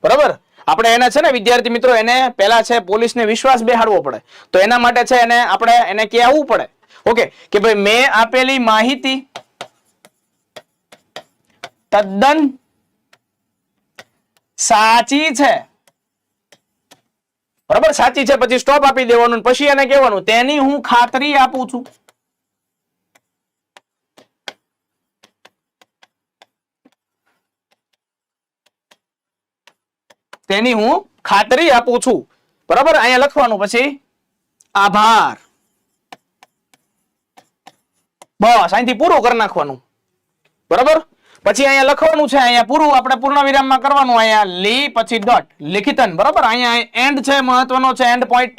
બરોબર? આપણે એને છે ને વિદ્યાર્થી મિત્રો એને પહેલા છે પોલીસને વિશ્વાસ બેહાડવો પડે, તો એના માટે છે એને આપણે એને કહેવું પડે, ઓકે, કે ભાઈ મેં આપેલી માહિતી તદ્દન સાચી છે, બરાબર? સાચી છે, પછી સ્ટોપ આપી દેવાનું, પછી એને કહેવાનું તેની હું ખાતરી આપું છું. તેની હું ખાતરી આપું છું, બરાબર? અહીંયા લખવાનું, પછી આભાર, બસ અહીંથી પૂરું કરી નાખવાનું, બરાબર? પછી અહીંયા લખવાનું છે, અહીંયા પૂરું આપણે પૂર્ણ વિરામમાં કરવાનું, અહીંયા લી પછી ડોટ લિખિતન, બરાબર? અહીંયા એન્ડ છે, મહત્વનો છે એન્ડ પોઈન્ટ,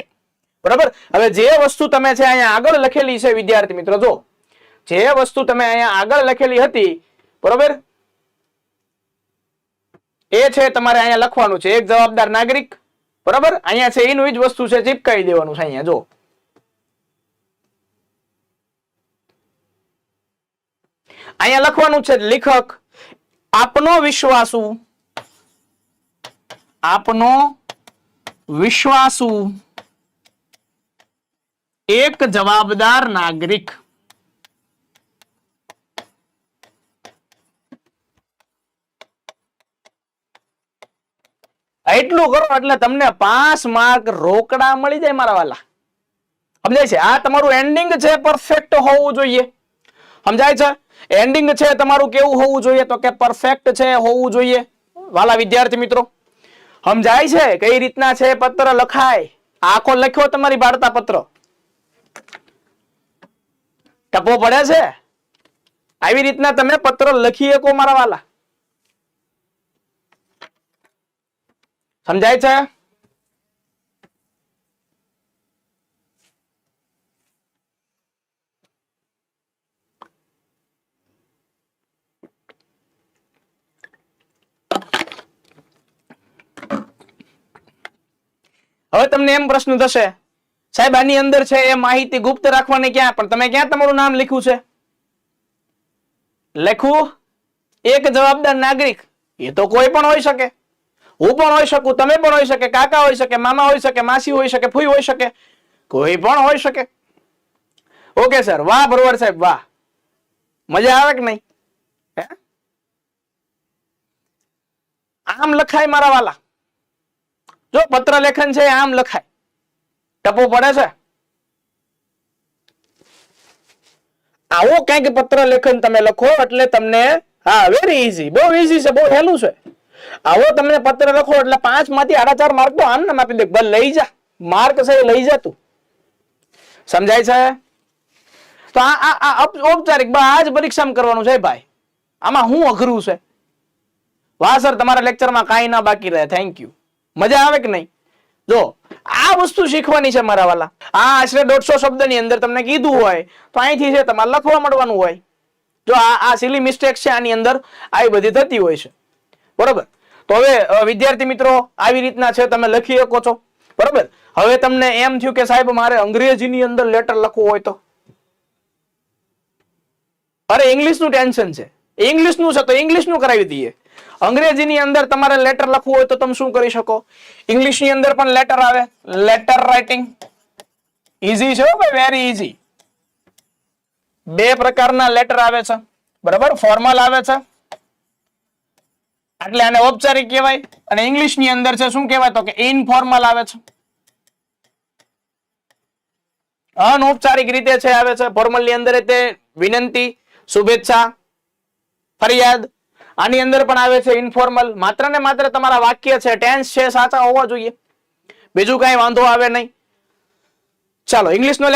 બરાબર? હવે જે વસ્તુ તમે છે અહીંયા આગળ લખેલી છે વિદ્યાર્થી મિત્રો, જો જે વસ્તુ તમે અહીંયા આગળ લખેલી હતી, બરાબર, એ છે તમારે અહીંયા લખવાનું છે. એક જવાબદાર નાગરિક, બરાબર, અહીંયા છે એનું જ વસ્તુ છે, ચીપકાવી દેવાનું છે અહીંયા. જો અહીંયા લખવાનું છે લેખક આપનો વિશ્વાસુ એક જવાબદાર નાગરિક. એટલું કરો એટલે તમને 5 માર્ક રોકડા મળી જાય મારા વાલા. સમજાય છે? આ તમારું એન્ડિંગ છે પરફેક્ટ હોવું જોઈએ. સમજાય છે? એન્ડિંગ છે તમારું કેવું હોવું જોઈએ? તો કે પરફેક્ટ છે હોવું જોઈએ વાલા વિદ્યાર્થી મિત્રો. સમજાય છે કઈ રીતના છે પત્ર લખાય? આખો લખ્યો તમારી વાર્તા પત્ર ટપો પડે છે? આવી રીતના તમે પત્ર લખી શકો મારા વાલા. સમજાય છે? હવે તમને એમ પ્રશ્ન થશે, સાહેબ આની અંદર છે એ માહિતી ગુપ્ત રાખવાની ક્યાં? પણ તમે ક્યાં તમારું નામ લખ્યું છે? લખવું એક જવાબદાર નાગરિક. એ તો કોઈ પણ હોઈ શકે. હું પણ હોઈ શકું, તમે પણ હોઈ શકે, કાકા હોઈ શકે, મામા હોઈ શકે, માસી હોઈ શકે, ફૂઈ હોઈ શકે, કોઈ પણ હોઈ શકે. ઓકે સર, વાહ બરોબર સાહેબ, વાહ. મજા આવે કે નહીં? આમ લખાય મારા વાલા. જો પત્ર લેખન છે આમ લખાય. ટપો પડે છે? આવો કઈક પત્ર લેખન તમે લખો એટલે તમને, હા વેરી ઈઝી, બહુ ઈઝી છે, બહુ સહેલું છે. આવો તમને પત્ર લખો એટલે 5 માંથી 4.5 માર્ક તો આમ નામ આપી દે. બસ લઈ જા, માર્ક છે લઈ જા તું. સમજાય છે? તો આ ઔપચારિક આ જ પરીક્ષામાં કરવાનું છે ભાઈ. આમાં હું અઘરું છે? વાહ સર, તમારા લેક્ચરમાં કાંઈ ના બાકી રહે. Thank you. મજા આવે કે નહીં? જો આ વસ્તુ શીખવાની છે મારા વાલા. આ આશરે 150 શબ્દની અંદર તમને કીધું હોય તો અહીંથી છે તમારે લખવા મળવાનું હોય. જો આ સિલી મિસ્ટેક છે આની અંદર આવી બધી થતી હોય છે. બરોબર? તો હવે વિદ્યાર્થી મિત્રો આવી રીતના છે તમે લખી શકો છો. બરોબર? હવે તમને એમ થયું કે સાહેબ મારે અંગ્રેજીની અંદર લેટર લખવું હોય તો, અરે ઇંગ્લિશનું ટેન્શન છે, ઇંગ્લિશનું છે તો ઇંગ્લિશનું કરાવી દઈએ. અંગ્રેજીની અંદર તમારે લેટર લખવું હોય તો તમે શું કરી શકો? ઇંગ્લિશની અંદર પણ લેટર આવે, લેટર રાઇટિંગ. ઈઝી છે ભાઈ, વેરી ઈઝી. 2 પ્રકારના લેટર આવે છે. બરાબર? ફોર્મલ આવે છે એટલે આને ઔપચારિક કહેવાય, અને ઇંગ્લિશની અંદર છે શું કહેવાય? તો કે ઇનફોર્મલ આવે છે. અનૌપચારિક રીતે છે આવે છે. ફોર્મલ ની અંદર તે વિનંતી, શુભેચ્છા, ફરિયાદ. આની અંદર પણ આવે છે ઇનફોર્મલ. માત્ર ને માત્ર તમારા વાક્ય છે, ટેન્સ છે સાચા હોવા જોઈએ, બીજું કઈ વાંધો આવે નહીં. ચાલો ઇંગ્લિશનો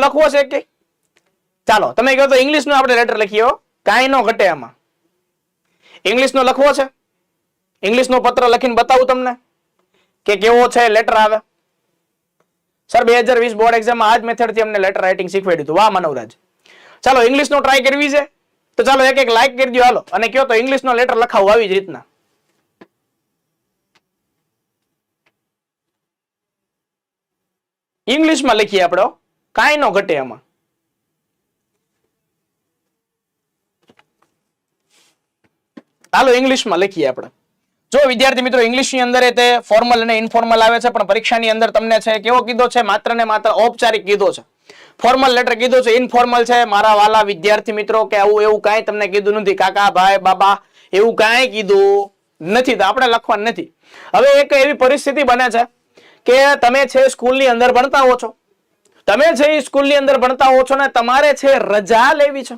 લખવો છે કે? ચાલો તમે કહો તો ઇંગ્લિશનો આપણે લેટર લખીએ. કાંઈ નો ઘટે આમાં. ઇંગ્લિશનો લખવો છે? ઇંગ્લિશનો પત્ર લખીને બતાવું તમને કે કેવો છે લેટર આવે. સર 2020 બોર્ડ એક્ઝામમાં આ જ મેથડથી અમને લેટર રાઇટિંગ શીખવાડ્યું હતું. વાહ માનવરાજ. ચાલો ઇંગ્લિશનો ટ્રાય કરવી છે તો ચાલો એક લાઈક કરી દો હાલો, અને કયો તો ઇંગ્લિશનો લેટર લખાવું આવી જ રીતના. ઇંગ્લિશમાં લખીએ આપણે, કાંઈ નો ઘટે એમાં. હાલો ઇંગ્લિશમાં લખીએ આપણે. જો વિદ્યાર્થી મિત્રો ઇંગ્લિશની અંદર તે ફોર્મલ અને ઇનફોર્મલ આવે છે, પણ પરીક્ષાની અંદર તમને છે કેવો કીધો છે? માત્ર ને માત્ર ઔપચારિક કીધો છે. ફોર્મલ લેટર કીધો છે, ઇનફોર્મલ છે. મારા વાલા વિદ્યાર્થી મિત્રો કે આવું એવું કાંઈ તમને કીધું નથી, કાકા ભાઈ બાબા એવું કાંઈ કીધું નથી, તો આપણે લખવાનું નથી. હવે એક એવી પરિસ્થિતિ બને છે કે તમે છે સ્કૂલની અંદર ભણતા હો છો, તમે છે સ્કૂલની અંદર ભણતા હો છો ને તમારે છે રજા લેવી છે.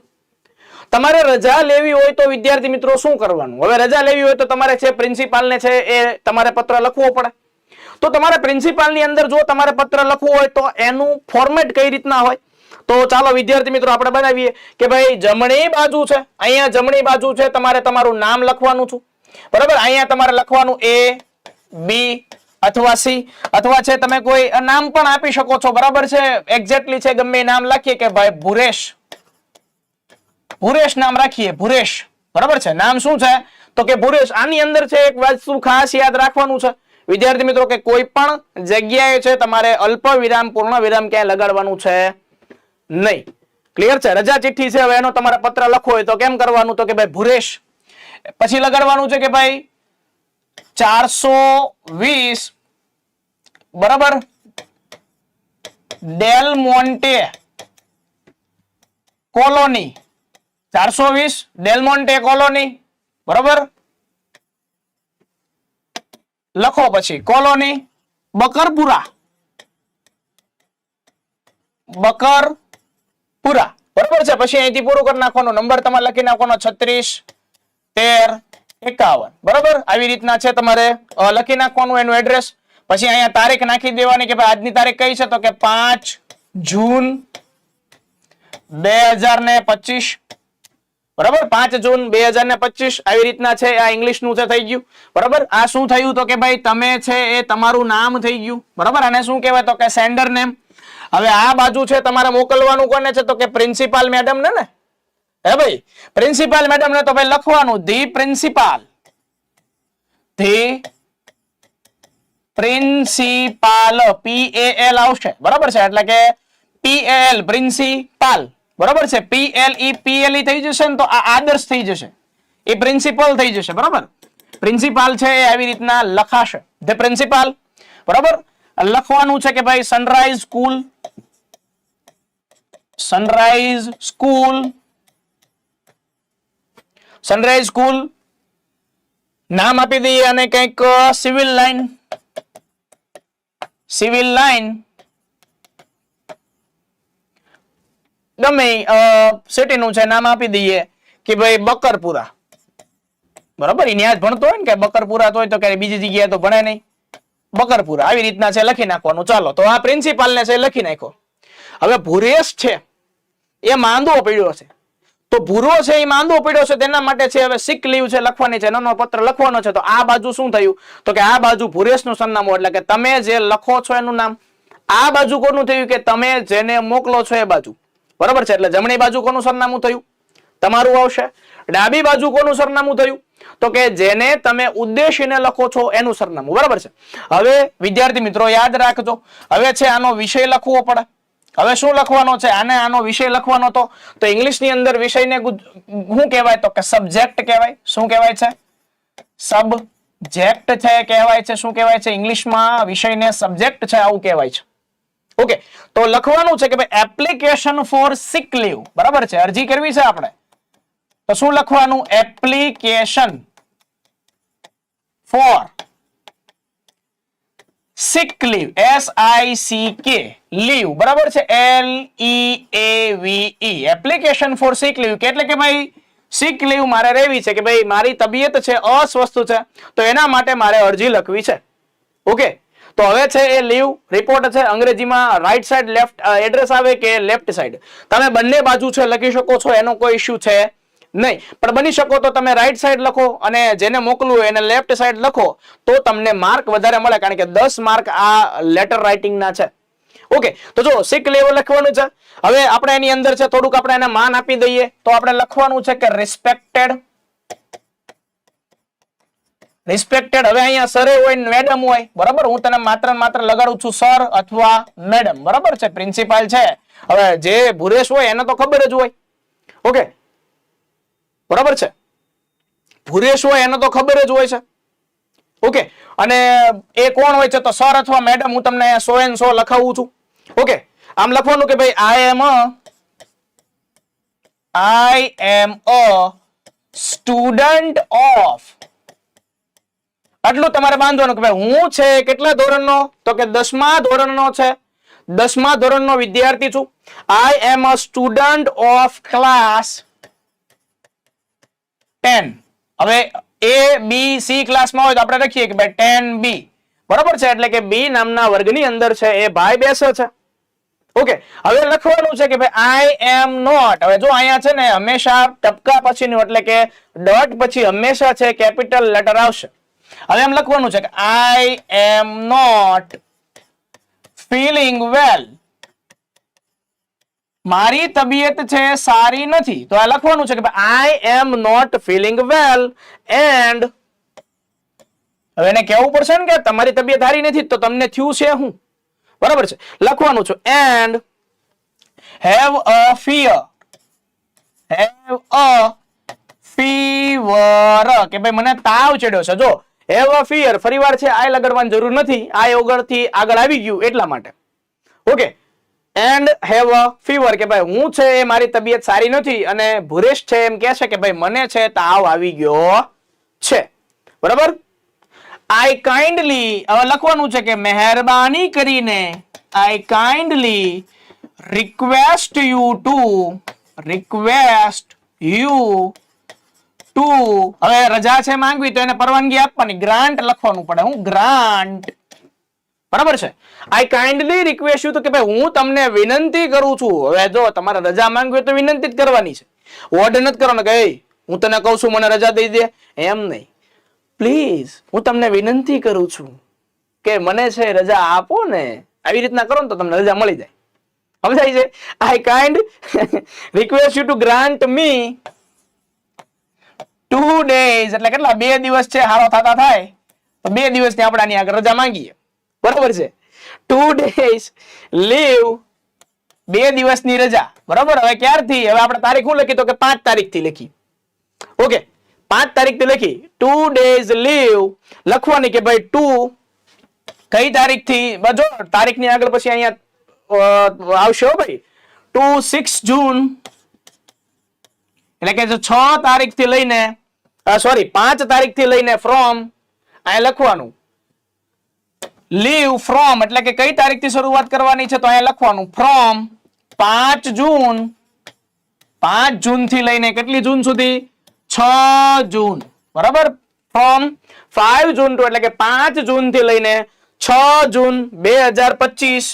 તમારે રજા લેવી હોય તો વિદ્યાર્થી મિત્રો શું કરવાનું? હવે રજા લેવી હોય તો તમારે છે પ્રિન્સિપાલને છે એ તમારે પત્ર લખવો પડે. તો તમારે પ્રિન્સિપાલની અંદર જો તમારે પત્ર લખવું હોય તો એનું ફોર્મેટ કઈ રીતના હોય? તો ચાલો વિદ્યાર્થી મિત્રો આપણે બનાવીએ કે ભાઈ જમણી બાજુ છે, અહીંયા જમણી બાજુ છે તમારે તમારું નામ લખવાનું છે. બરાબર? અહીંયા તમારે લખવાનું A, B અથવા C, અથવા છે તમે કોઈ નામ પણ આપી શકો છો. બરાબર છે? એક્ઝેક્ટલી છે ગમે નામ લખીએ કે ભાઈ ભુરેશ, ભુરેશ નામ રાખીએ, ભુરેશ. બરાબર છે? નામ શું છે? તો કે ભુરેશ. આની અંદર છે એક વસ્તુ ખાસ યાદ રાખવાનું છે, વિદ્યાર્થી મિત્રો કે કોઈ પણ જગ્યાએ છે તમારે અલ્પ વિરામ પૂર્ણ વિરામ ક્યાંય લગાડવાનું છે નહીં. ક્લિયર છે? રજા ચિઠ્ઠી છે, હવે એનો તમારે પત્ર લખવો હોય તો કેમ કરવાનું? તો કે ભાઈ ભુરેશ, પછી લગાડવાનું છે કે ભાઈ 420 બરાબર del Monte colony, 420 del Monte colony બરાબર લખો, પછી કોલોની બકરપુરા, બકરપુરા બરાબર છે. પછી અહીંથી પૂરું કરી નાખવાનો, નંબર તમારે લખી નાખવાનો 36 13 51 બરાબર. આવી રીતના છે તમારે લખી નાખવાનું એનું એડ્રેસ. પછી અહીંયા તારીખ નાખી દેવાની કે ભાઈ આજની તારીખ કઈ છે? તો કે 5 જૂન 2025 બરાબર. 5 જૂન 2025 આવી રીતના છે. આ ઇંગ્લિશ નું છે થઈ ગયું બરાબર. આ શું થયું? તો કે ભાઈ તમે છે એ તમારું નામ થઈ ગયું બરાબર. આને શું કહેવાય? તો કે સેન્ડર નેમ. હવે આ બાજુ છે તમારે મોકલવાનું કોને છે? તો કે પ્રિન્સિપાલ મેડમ ને હે ભાઈ, પ્રિન્સિપાલ મેડમ ને તો ભાઈ લખવાનું the principal, the principal, PAL આવશે બરાબર છે. એટલે કે PAL પ્રિન્સિપાલ બરાબર છે. PLE થઈ જશે ને તો આ આદર્શ થઈ જશે, એ પ્રિન્સિપલ થઈ જશે બરાબર. પ્રિન્સિપાલ છે એ આવી રીતના લખાશે, ધ પ્રિન્સિપાલ બરાબર. લખવાનું છે કે ભાઈ sunrise school, sunrise school, sunrise school નામ આપી દઈએ અને કંઈક સિવિલ લાઈન, સિવિલ લાઈન ગમે સિટી નું છે નામ આપી દઈએ કે ભાઈ બકરપુરા બરાબર. એને યાદ ભણતો હોય ને કે બકરપુરા તો હોય તો ક્યારે બીજી જગ્યાએ તો ભણે નહીં, બકરપુરા આવી રીતના છે લખી નાખવાનું. ચાલો તો આ પ્રિન્સિપાલ ને છે લખી નાખો. હવે ભુરેશ છે એ માંદો પડ્યો છે, તો ભૂરો છે એ માંદો પડ્યો છે તેના માટે છે હવે સિક લીવ છે લખવાની છે, નાનો પત્ર લખવાનો છે. તો આ બાજુ શું થયું? તો કે આ બાજુ ભુરેશ નું સરનામું, એટલે કે તમે જે લખો છો એનું નામ. આ બાજુ કોનું થયું? કે તમે જેને મોકલો છો એ બાજુ બરાબર છે. એટલે જમણી બાજુ કોનું સરનામું થયું? તમારું આવશે. ડાબી બાજુ કોનું સરનામું થયું? તો કે જેને તમે ઉદ્દેશીને લખો છો એનું સરનામું બરાબર છે. હવે વિદ્યાર્થી મિત્રો યાદ રાખજો, હવે છે આનો વિષય લખવો પડે. હવે શું લખવાનો છે? આનો વિષય લખવાનો તો ઇંગ્લિશ ની અંદર વિષયને શું કહેવાય? તો કે સબ્જેક્ટ કહેવાય. શું કહેવાય છે? સબ્જેક્ટ છે કહેવાય છે. શું કહેવાય છે? ઇંગ્લિશમાં વિષયને સબ્જેક્ટ છે આવું કહેવાય છે. ઓકે, તો લખવાનું છે કે ભાઈ એપ્લિકેશન ફોર સિક લીવ બરાબર છે. અરજી કરવી છે આપણે તો શું લખવાનું? Application for sick leave, SICK leave બરાબર છે, LEAVE application for sick leave. એટલે કે ભાઈ સિક લીવ મારે રહેવી છે કે ભાઈ મારી તબિયત છે અસ્વસ્થ છે તો એના માટે મારે અરજી લખવી છે. ઓકે, તો હવે છે એ લીવ રિપોર્ટ છે અંગ્રેજીમાં રાઈટ સાઈડ લેફ્ટ એડ્રેસ આવે કે લેફ્ટ સાઈડ, તમે બંને બાજુ છે લખી શકો છો, એનો કોઈ ઇશ્યુ છે નહીં. પણ બની શકો તો તમે રાઈટ સાઈડ લખો અને જેને મોકલવું હોય એને લેફ્ટ સાઈડ લખો તો તમને માર્ક વધારે મળે, કારણ કે 10 માર્ક આ લેટર રાઇટિંગ ના છે. ઓકે, તો જો સિક લેવલ લખવાનું છે. હવે આપણે એની અંદર છે થોડુંક આપણે એને માન આપી દઈએ તો આપણે લખવાનું છે કે રિસ્પેક્ટેડ, રિસ્પેક્ટેડ. હવે અહીંયા સર હોય મેડમ હોય બરાબર, હું તને માત્ર લગાડું છું સર અથવા મેડમ બરાબર છે. પ્રિન્સિપાલ છે, હવે જે ભુરેશ હોય એને તો ખબર જ હોય. ઓકે બરાબર છે, ભુરેશ હોય એને તો ખબર જ હોય છે. ઓકે, અને એ કોણ હોય છે? તો સર અથવા મેડમ. હું તમને 100 લખાવું છું. ઓકે, આમ લખવાનું કે ભાઈ આઈ એમ અ સ્ટુડન્ટ ઓફ, આટલું તમારે બાંધવાનું કે ભાઈ હું છે કેટલા ધોરણનો? તો કે 10મા ધોરણનો છે, 10મા ધોરણનો વિદ્યાર્થી છું. આઈ એમ અ સ્ટુડન્ટ ઓફ ક્લાસ 10. હવે A B C ક્લાસમાં હોય તો આપણે લખીએ કે ભાઈ 10B બરાબર છે. એટલે કે B નામના વર્ગની અંદર છે એ ભાઈ બેસે છે. ઓકે, હવે લખવાનું છે કે ભાઈ આઈ એમ નોટ. હવે જો અહીંયા છે ને હંમેશા ટપકા પછીનું એટલે કે ડોટ પછી હંમેશા છે કેપિટલ લેટર આવશે. હવે એમ લખવાનું છે કે આઈ એમ નોટ ફીલિંગ વેલ, મારી તબિયત છે સારી નથી. તો આ લખવાનું છે કે I am not feeling well and હવે એને કહેવું પડશે ને કે તમારી તબિયત સારી નથી તો તમને થયું છે હું, બરાબર છે. લખવાનું છું and have a fever, have a fever કે ભાઈ મને તાવ ચડ્યો છે. જો હેવ અ ફીવર ફરીવાર છે આઈ લગાડવાની જરૂર નથી, આઈ ઓગળથી આગળ આવી ગયું એટલા માટે. Okay, and have a fever કે ભાઈ હું છે એ મારી તબિયત સારી નથી અને ભુરેશ છે એમ કહે છે કે ભાઈ મને છે તાવ આવી ગયો છે, બરાબર. આઈ કાઇન્ડલી, હવે લખવાનું છે કે મહેરબાની કરીને, I kindly request you to, request you to, હવે રજા છે માંગવી તો એને પરવાનગી આપવાની, ગ્રાન્ટ લખવાનું પડે. હું ગ્રાન્ટ, બરાબર છે. આઈ કાઇન્ડલી રિક્વેસ્ટ યુ, તો કે ભાઈ હું તમને વિનંતી કરું છું. હવે જો તમારે રજા માંગવી હોય તો વિનંતી જ કરવાની છે, ઓર્ડર નથી કરવાનો કે હું તને કહું છું મને રજા દઈ દે, એમ નહીં. પ્લીઝ હું તમને વિનંતી કરું છું કે મને છે રજા આપો ને, આવી રીતના કરો ને તો તમને રજા મળી જાય. સમજાય છે? I kind request you to grant me 2 days, એટલે કેટલા 2 દિવસ છે હારો થતા થાય તો 2 દિવસની આપણે આની આગળ રજા માંગીએ, બરાબર છે. 2 days લીવ, 2 દિવસની રજા, બરાબર. હવે ક્યારથી, હવે આપણે તારીખ શું લખી તો કે 5 તારીખથી લખી. ઓકે, 5 તારીખથી લખી 2 days લીવ લખવાની કે ભાઈ 2 કઈ તારીખથી, જો તારીખની આગળ પછી અહીંયા આવશે હો ભાઈ 2-6 જૂન, એટલે કે 6 તારીખથી લઈને સોરી 5 તારીખથી લઈને ફ્રોમ અહીંયા લખવાનું લીવ ફ્રોમ, એટલે કે કઈ તારીખથી શરૂઆત કરવાની છે તો અહીંયા લખવાનું ફ્રોમ 5 જૂન, 5 જૂન થી લઈને કેટલી જૂન સુધી, 6 જૂન, બરાબર. ફ્રોમ 5 જૂન ટુ, એટલે કે 5 જૂન થી લઈને 6 જૂન 2025,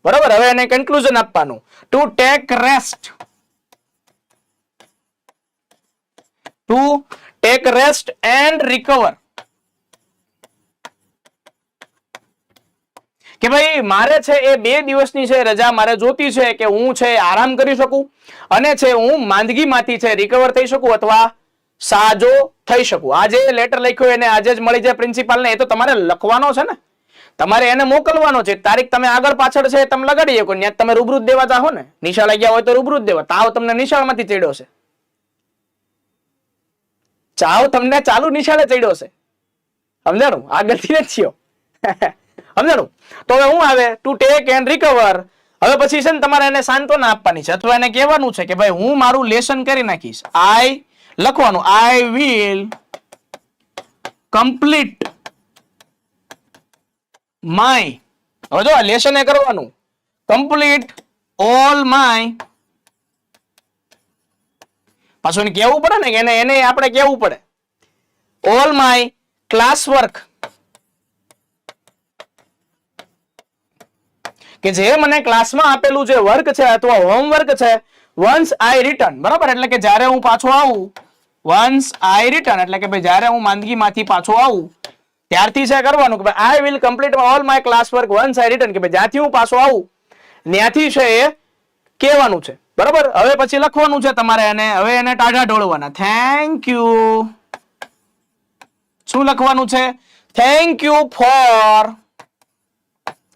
બરાબર. હવે એને કન્ક્લુઝન આપવાનું to take rest, to take rest and recover, કે ભાઈ મારે છે એ 2 દિવસની છે રજા મારે જોતી છે કે હું છે આરામ કરી શકું અને છે હું માંદગીમાંથી છે રિકવર થઈ શકું અથવા સાજો થઈ શકું. આજે લેટર લખ્યો એને આજે જ મળી જાય પ્રિન્સિપાલને, એ તો તમારે લખવાનો છે ને, તમારે એને મોકલવાનો છે. તારીખ તમે આગળ પાછળ છે તમે લગાડી શકો, ત્યાં તમે રૂબરૂ જ દેવા જાઓ ને, નિશાળે ગયા હોય તો રૂબરૂ જ દેવા. તાવ તમને નિશાળમાંથી ચડ્યો છે, ચાવ તમને ચાલુ નિશાળે ચડ્યો છે, સમજાણું? આગળથી જ થયો, સમજાણું? તો હવે હું આવે ટુ ટેક એન્ડ રિકવર. હવે પછી છે ને તમારે એને સાંત્વના આપવાની છે અથવા એને કહેવાનું છે કે ભાઈ હું મારું લેસન કરી નાખીશ. આઈ લખવાનું આઈ વિલ કમ્પ્લીટ માય, હવે જો લેસન એ કરવાનું કમ્પ્લીટ ઓલ માય, પાછું એને કહેવું પડે ને કે એને આપણે કહેવું પડે ઓલ માય ક્લાસ વર્ક, કે જે મને ક્લાસમાં આપેલું જે વર્ક છે અથવા હોમવર્ક છે વન્સ આઈ રિટર્ન, બરાબર. એટલે કે જ્યારે હું પાછો આવું, વન્સ આઈ રિટર્ન એટલે કે ભાઈ જ્યારે હું માંદગીમાંથી પાછો આવું ત્યારથી છે કરવાનું કે ભાઈ I will complete all my class work once I return, કે ભાઈ જ્યાંથી હું પાછો આવું ત્યાંથી છે એ કહેવાનું છે, બરાબર. હવે પછી લખવાનું છે તમારે એને, હવે એને ટાઢા ઢોળવાના. થેન્ક યુ, શું લખવાનું છે? થેન્ક યુ ફોર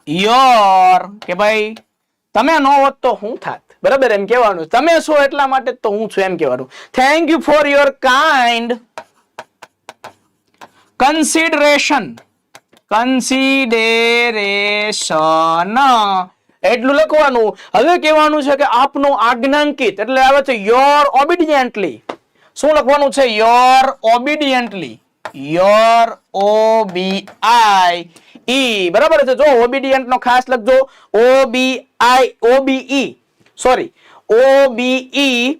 યોર, કે ભાઈ તમે ન હોત તો હું થાત, બરાબર, એમ કહેવાનું. તમે છો એટલા માટે તો હું છું એમ કહેવાનું. Thank you for your kind consideration, consideration એટલું લખવાનું. હવે કહેવાનું છે કે આપનું આજ્ઞાંકિત, એટલે આવે છે યોર ઓબિડિયન્ટલી. શું લખવાનું છે? યોર ઓબિડિયન્ટલી, યોર OBIE, બરાબર છે. જો ઓબિડિયન્ટ નો ખાસ લખજો OBE, સોરી OBEDIENTLY,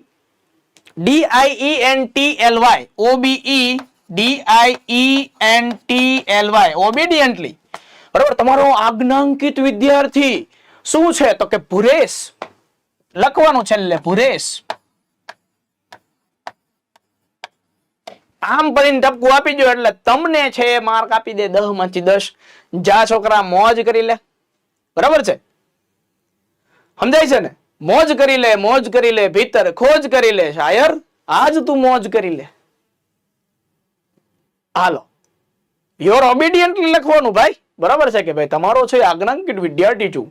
OBEDIENTLY, ઓબિડિયન્ટલી, બરાબર. તમારો આજ્ઞાંકિત વિદ્યાર્થી શું છે તો કે ભુરેશ લખવાનું છે, એટલે ભુરેશ. આમ કરીને ટપકું આપી દો એટલે તમને છે માર્ક આપી દે 10 માંથી 10. જા છોકરા મોજ કરી લે, બરાબર છે, સમજાય છે ને? મોજ કરી લે, મોજ કરી લે, ભીતર ખોજ કરી લે શાયર, આજ તું મોજ કરી લે. હાલો, યોર ઓબિડિયન્ટલી લખવાનું ભાઈ, બરાબર છે કે ભાઈ તમારો છે આજ્ઞાંકિત વિદ્યાર્થી છું,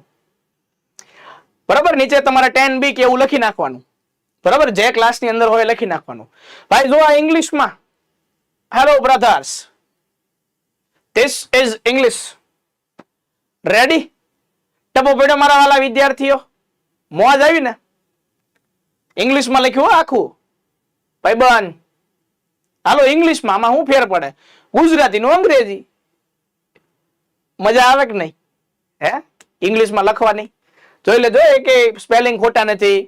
બરાબર. નીચે તમારે 10B કે એવું લખી નાખવાનું, બરાબર, જે ક્લાસની અંદર હોય લખી નાખવાનું. ભાઈ જો આ ઇંગ્લિશમાં, hello brothers, this is English, ready? ટપો પડ્યો મારા વાલા વિદ્યાર્થીઓ, મોજ આવી ને? ઇંગ્લિશમાં લખ્યું આખું ભાઈબંધ. હાલો ઇંગ્લિશમાં, આમાં શું ફેર પડે? ગુજરાતી નું અંગ્રેજી, મજા આવે કે નહીં? હે, ઇંગ્લિશમાં લખવાની જોઈ લેજો, એકે સ્પેલિંગ ખોટા નથી,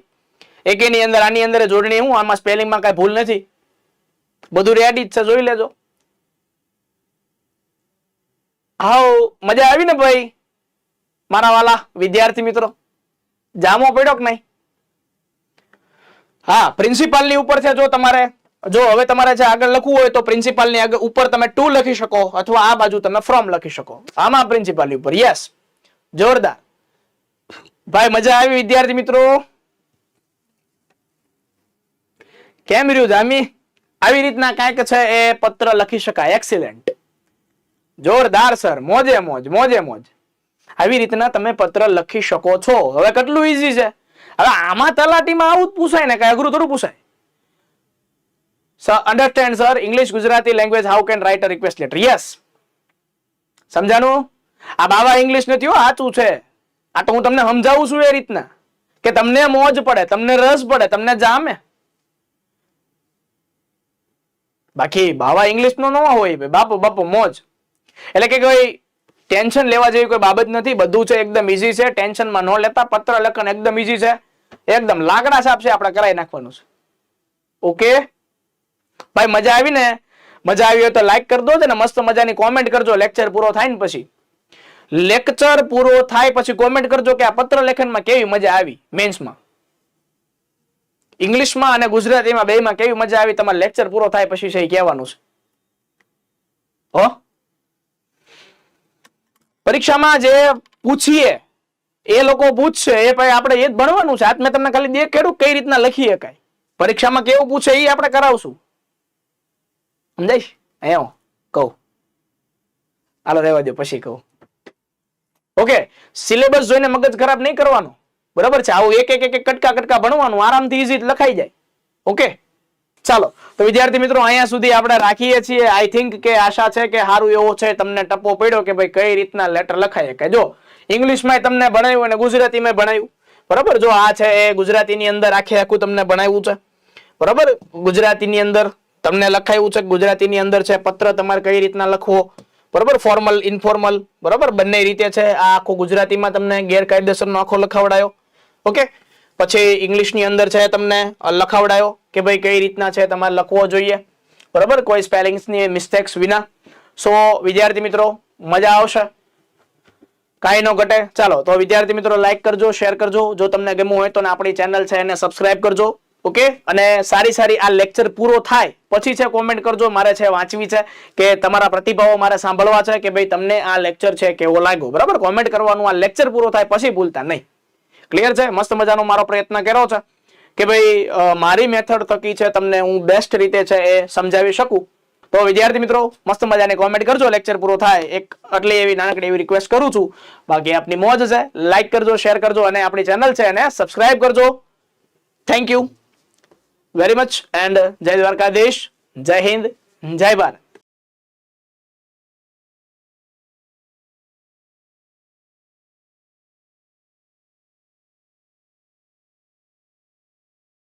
એકેની અંદર આની અંદર જોડણી હું, આમાં સ્પેલિંગમાં કઈ ભૂલ નથી, બધું રેડી જ છે, જોઈ લેજો. હાઉ, મજા આવી ને ભાઈ મારા વાલા વિદ્યાર્થી મિત્રો? જામો પડ્યો કે નહીં? હા, પ્રિન્સિપાલ ની ઉપર છે. જો તમારે, જો હવે તમારે જે આગળ લખવું હોય તો પ્રિન્સિપાલ ની આગળ ઉપર તમે ટુ લખી શકો, અથવા આ બાજુ તમે ફ્રોમ લખી શકો. આમાં પ્રિન્સિપાલ ની ઉપર, યસ, જોરદાર ભાઈ, મજા આવી વિદ્યાર્થી મિત્રો? કેમ રહ્યું જામી? આવી રીતના કાંઈક છે એ પત્ર લખી શકાય. એક્સિલેન્ટ, જોરદાર સર, મોજે મોજ, મોજે મોજ. આવી રીતના તમે પત્ર લખી શકો છો. હવે કેટલું ઈઝી છે. હવે આમાં તલાટીમાં આવું જ પૂછાય ને, કઈ અઘરું થોડું પૂછાય. Understand sir, English Gujarati language how can write a request letter? Yes, સમજાનું? આ બાવા ઇંગ્લિશ નથી હો, સાચું છે. આ તો હું તમને સમજાવું છું એ રીતના કે તમને મોજ પડે, તમને રસ પડે, તમને જામે. બાકી બાવા ઇંગ્લિશ નો ન હોય બાપો બાપો મોજ. એટલે કે કોઈ ટેન્શન લેવા જેવી કોઈ બાબત નથી, બધું છે એકદમ ઈઝી છે. ટેન્શનમાં ન લેતા, પત્ર લખન એકદમ ઈઝી છે, એકદમ લાકડા સાપ છે, આપણે કરાવી નાખવાનું છે. ઓકે ભાઈ, મજા આવી ને? મજા આવી હોય તો લાઈક કરી દો ને, મસ્ત મજાની કોમેન્ટ કરજો. લેક્ચર પૂરો થાય ને પછી, લેક્ચર પૂરો થાય પછી કોમેન્ટ કરજો કે આ પત્ર લેખનમાં કેવી મજા આવી, મેન્સમાં ઇંગ્લિશમાં અને ગુજરાતીમાં બેયમાં કેવી મજા આવી. તમારે લેક્ચર પૂરો થાય પછી છે કહેવાનું છે. હો, પરીક્ષામાં જે પૂછીએ એ લોકો પૂછશે, એ ભાઈ આપણે એ જ ભણવાનું છે. આજ મેં તમને ખાલી દેખાડ્યું કઈ રીતના લખી શકાય. પરીક્ષામાં કેવું પૂછે એ આપણે કરાવશું, સમજાય? અહીંયા કહું, હાલો રહેવા દો, પછી કહું. ઓકે, સિલેબસ જોઈને મગજ ખરાબ નહીં કરવાનો, બરાબર છે? આવું એક એક એક કટકા કટકા ભણવાનું, આરામથી ઈઝી લખાઈ જાય. ઓકે, ચાલો તો વિદ્યાર્થી મિત્રો અહીંયા સુધી આપણે રાખીએ છીએ. આઈ થિંક કે આશા છે કે સારું એવો છે તમને ટપ્પો પડ્યો કે ભાઈ કઈ રીતના લેટર લખાય. કે જો ઇંગ્લિશમાં તમને ભણાવ્યું અને ગુજરાતીમાં ભણાવ્યું, બરાબર? જો આ છે એ ગુજરાતીની અંદર આખે આખું તમને ભણાવ્યું છે, બરાબર? ગુજરાતીની અંદર તમને લખાયું છે, ગુજરાતીની અંદર છે પત્ર તમારે કઈ રીતના લખવો, બરાબર? ફોર્મલ, ઇનફોર્મલ, બરાબર? બંને રીતે છે. આ આખો ગુજરાતીમાં તમને ગેરકાયદેસરનો આખો લખાવડાયો. ઓકે, પછી ઇંગ્લિશની અંદર છે તમને લખાવડાયો કે ભાઈ કઈ રીતના છે તમારે લખવો જોઈએ, બરાબર? કોઈ સ્પેલિંગ્સની મિસ્ટેક્સ વિના. સો વિદ્યાર્થી મિત્રો મજા આવશે, કાંઈ ન ઘટે. ચાલો તો વિદ્યાર્થી મિત્રો લાઈક કરજો, શેર કરજો. જો તમને ગમ્યું હોય તો આપણી ચેનલ છે એને સબસ્ક્રાઇબ કરજો. ઓકે, અને સારી સારી આ લેક્ચર પૂરો થાય પછી છે કોમેન્ટ કરજો, મારે છે વાંચવી છે કે તમારા પ્રતિભાવો મારે સાંભળવા છે કે ભાઈ તમને આ લેક્ચર છે કેવો લાગ્યો, બરાબર? કોમેન્ટ કરવાનું આ લેક્ચર પૂરો થાય પછી ભૂલતા નહીં. ક્લિયર છે? મસ્ત મજાનો મારો પ્રયત્ન કર્યો છે કે ભાઈ મારી મેથડ થકી છે તમને હું બેસ્ટ રીતે છે એ સમજાવી શકું. તો વિદ્યાર્થી મિત્રો મસ્ત મજાની કોમેન્ટ કરજો લેક્ચર પૂરો થાય. એક આટલી એવી નાનકડી એવી રિક્વેસ્ટ કરું છું. બાકી આપની મોજ છે, લાઈક કરજો, શેર કરજો અને આપણી ચેનલ છે એને સબસ્ક્રાઇબ કરજો. Thank you very much and જય દ્વારકાધીશ, જય હિન્દ, જય ભારત.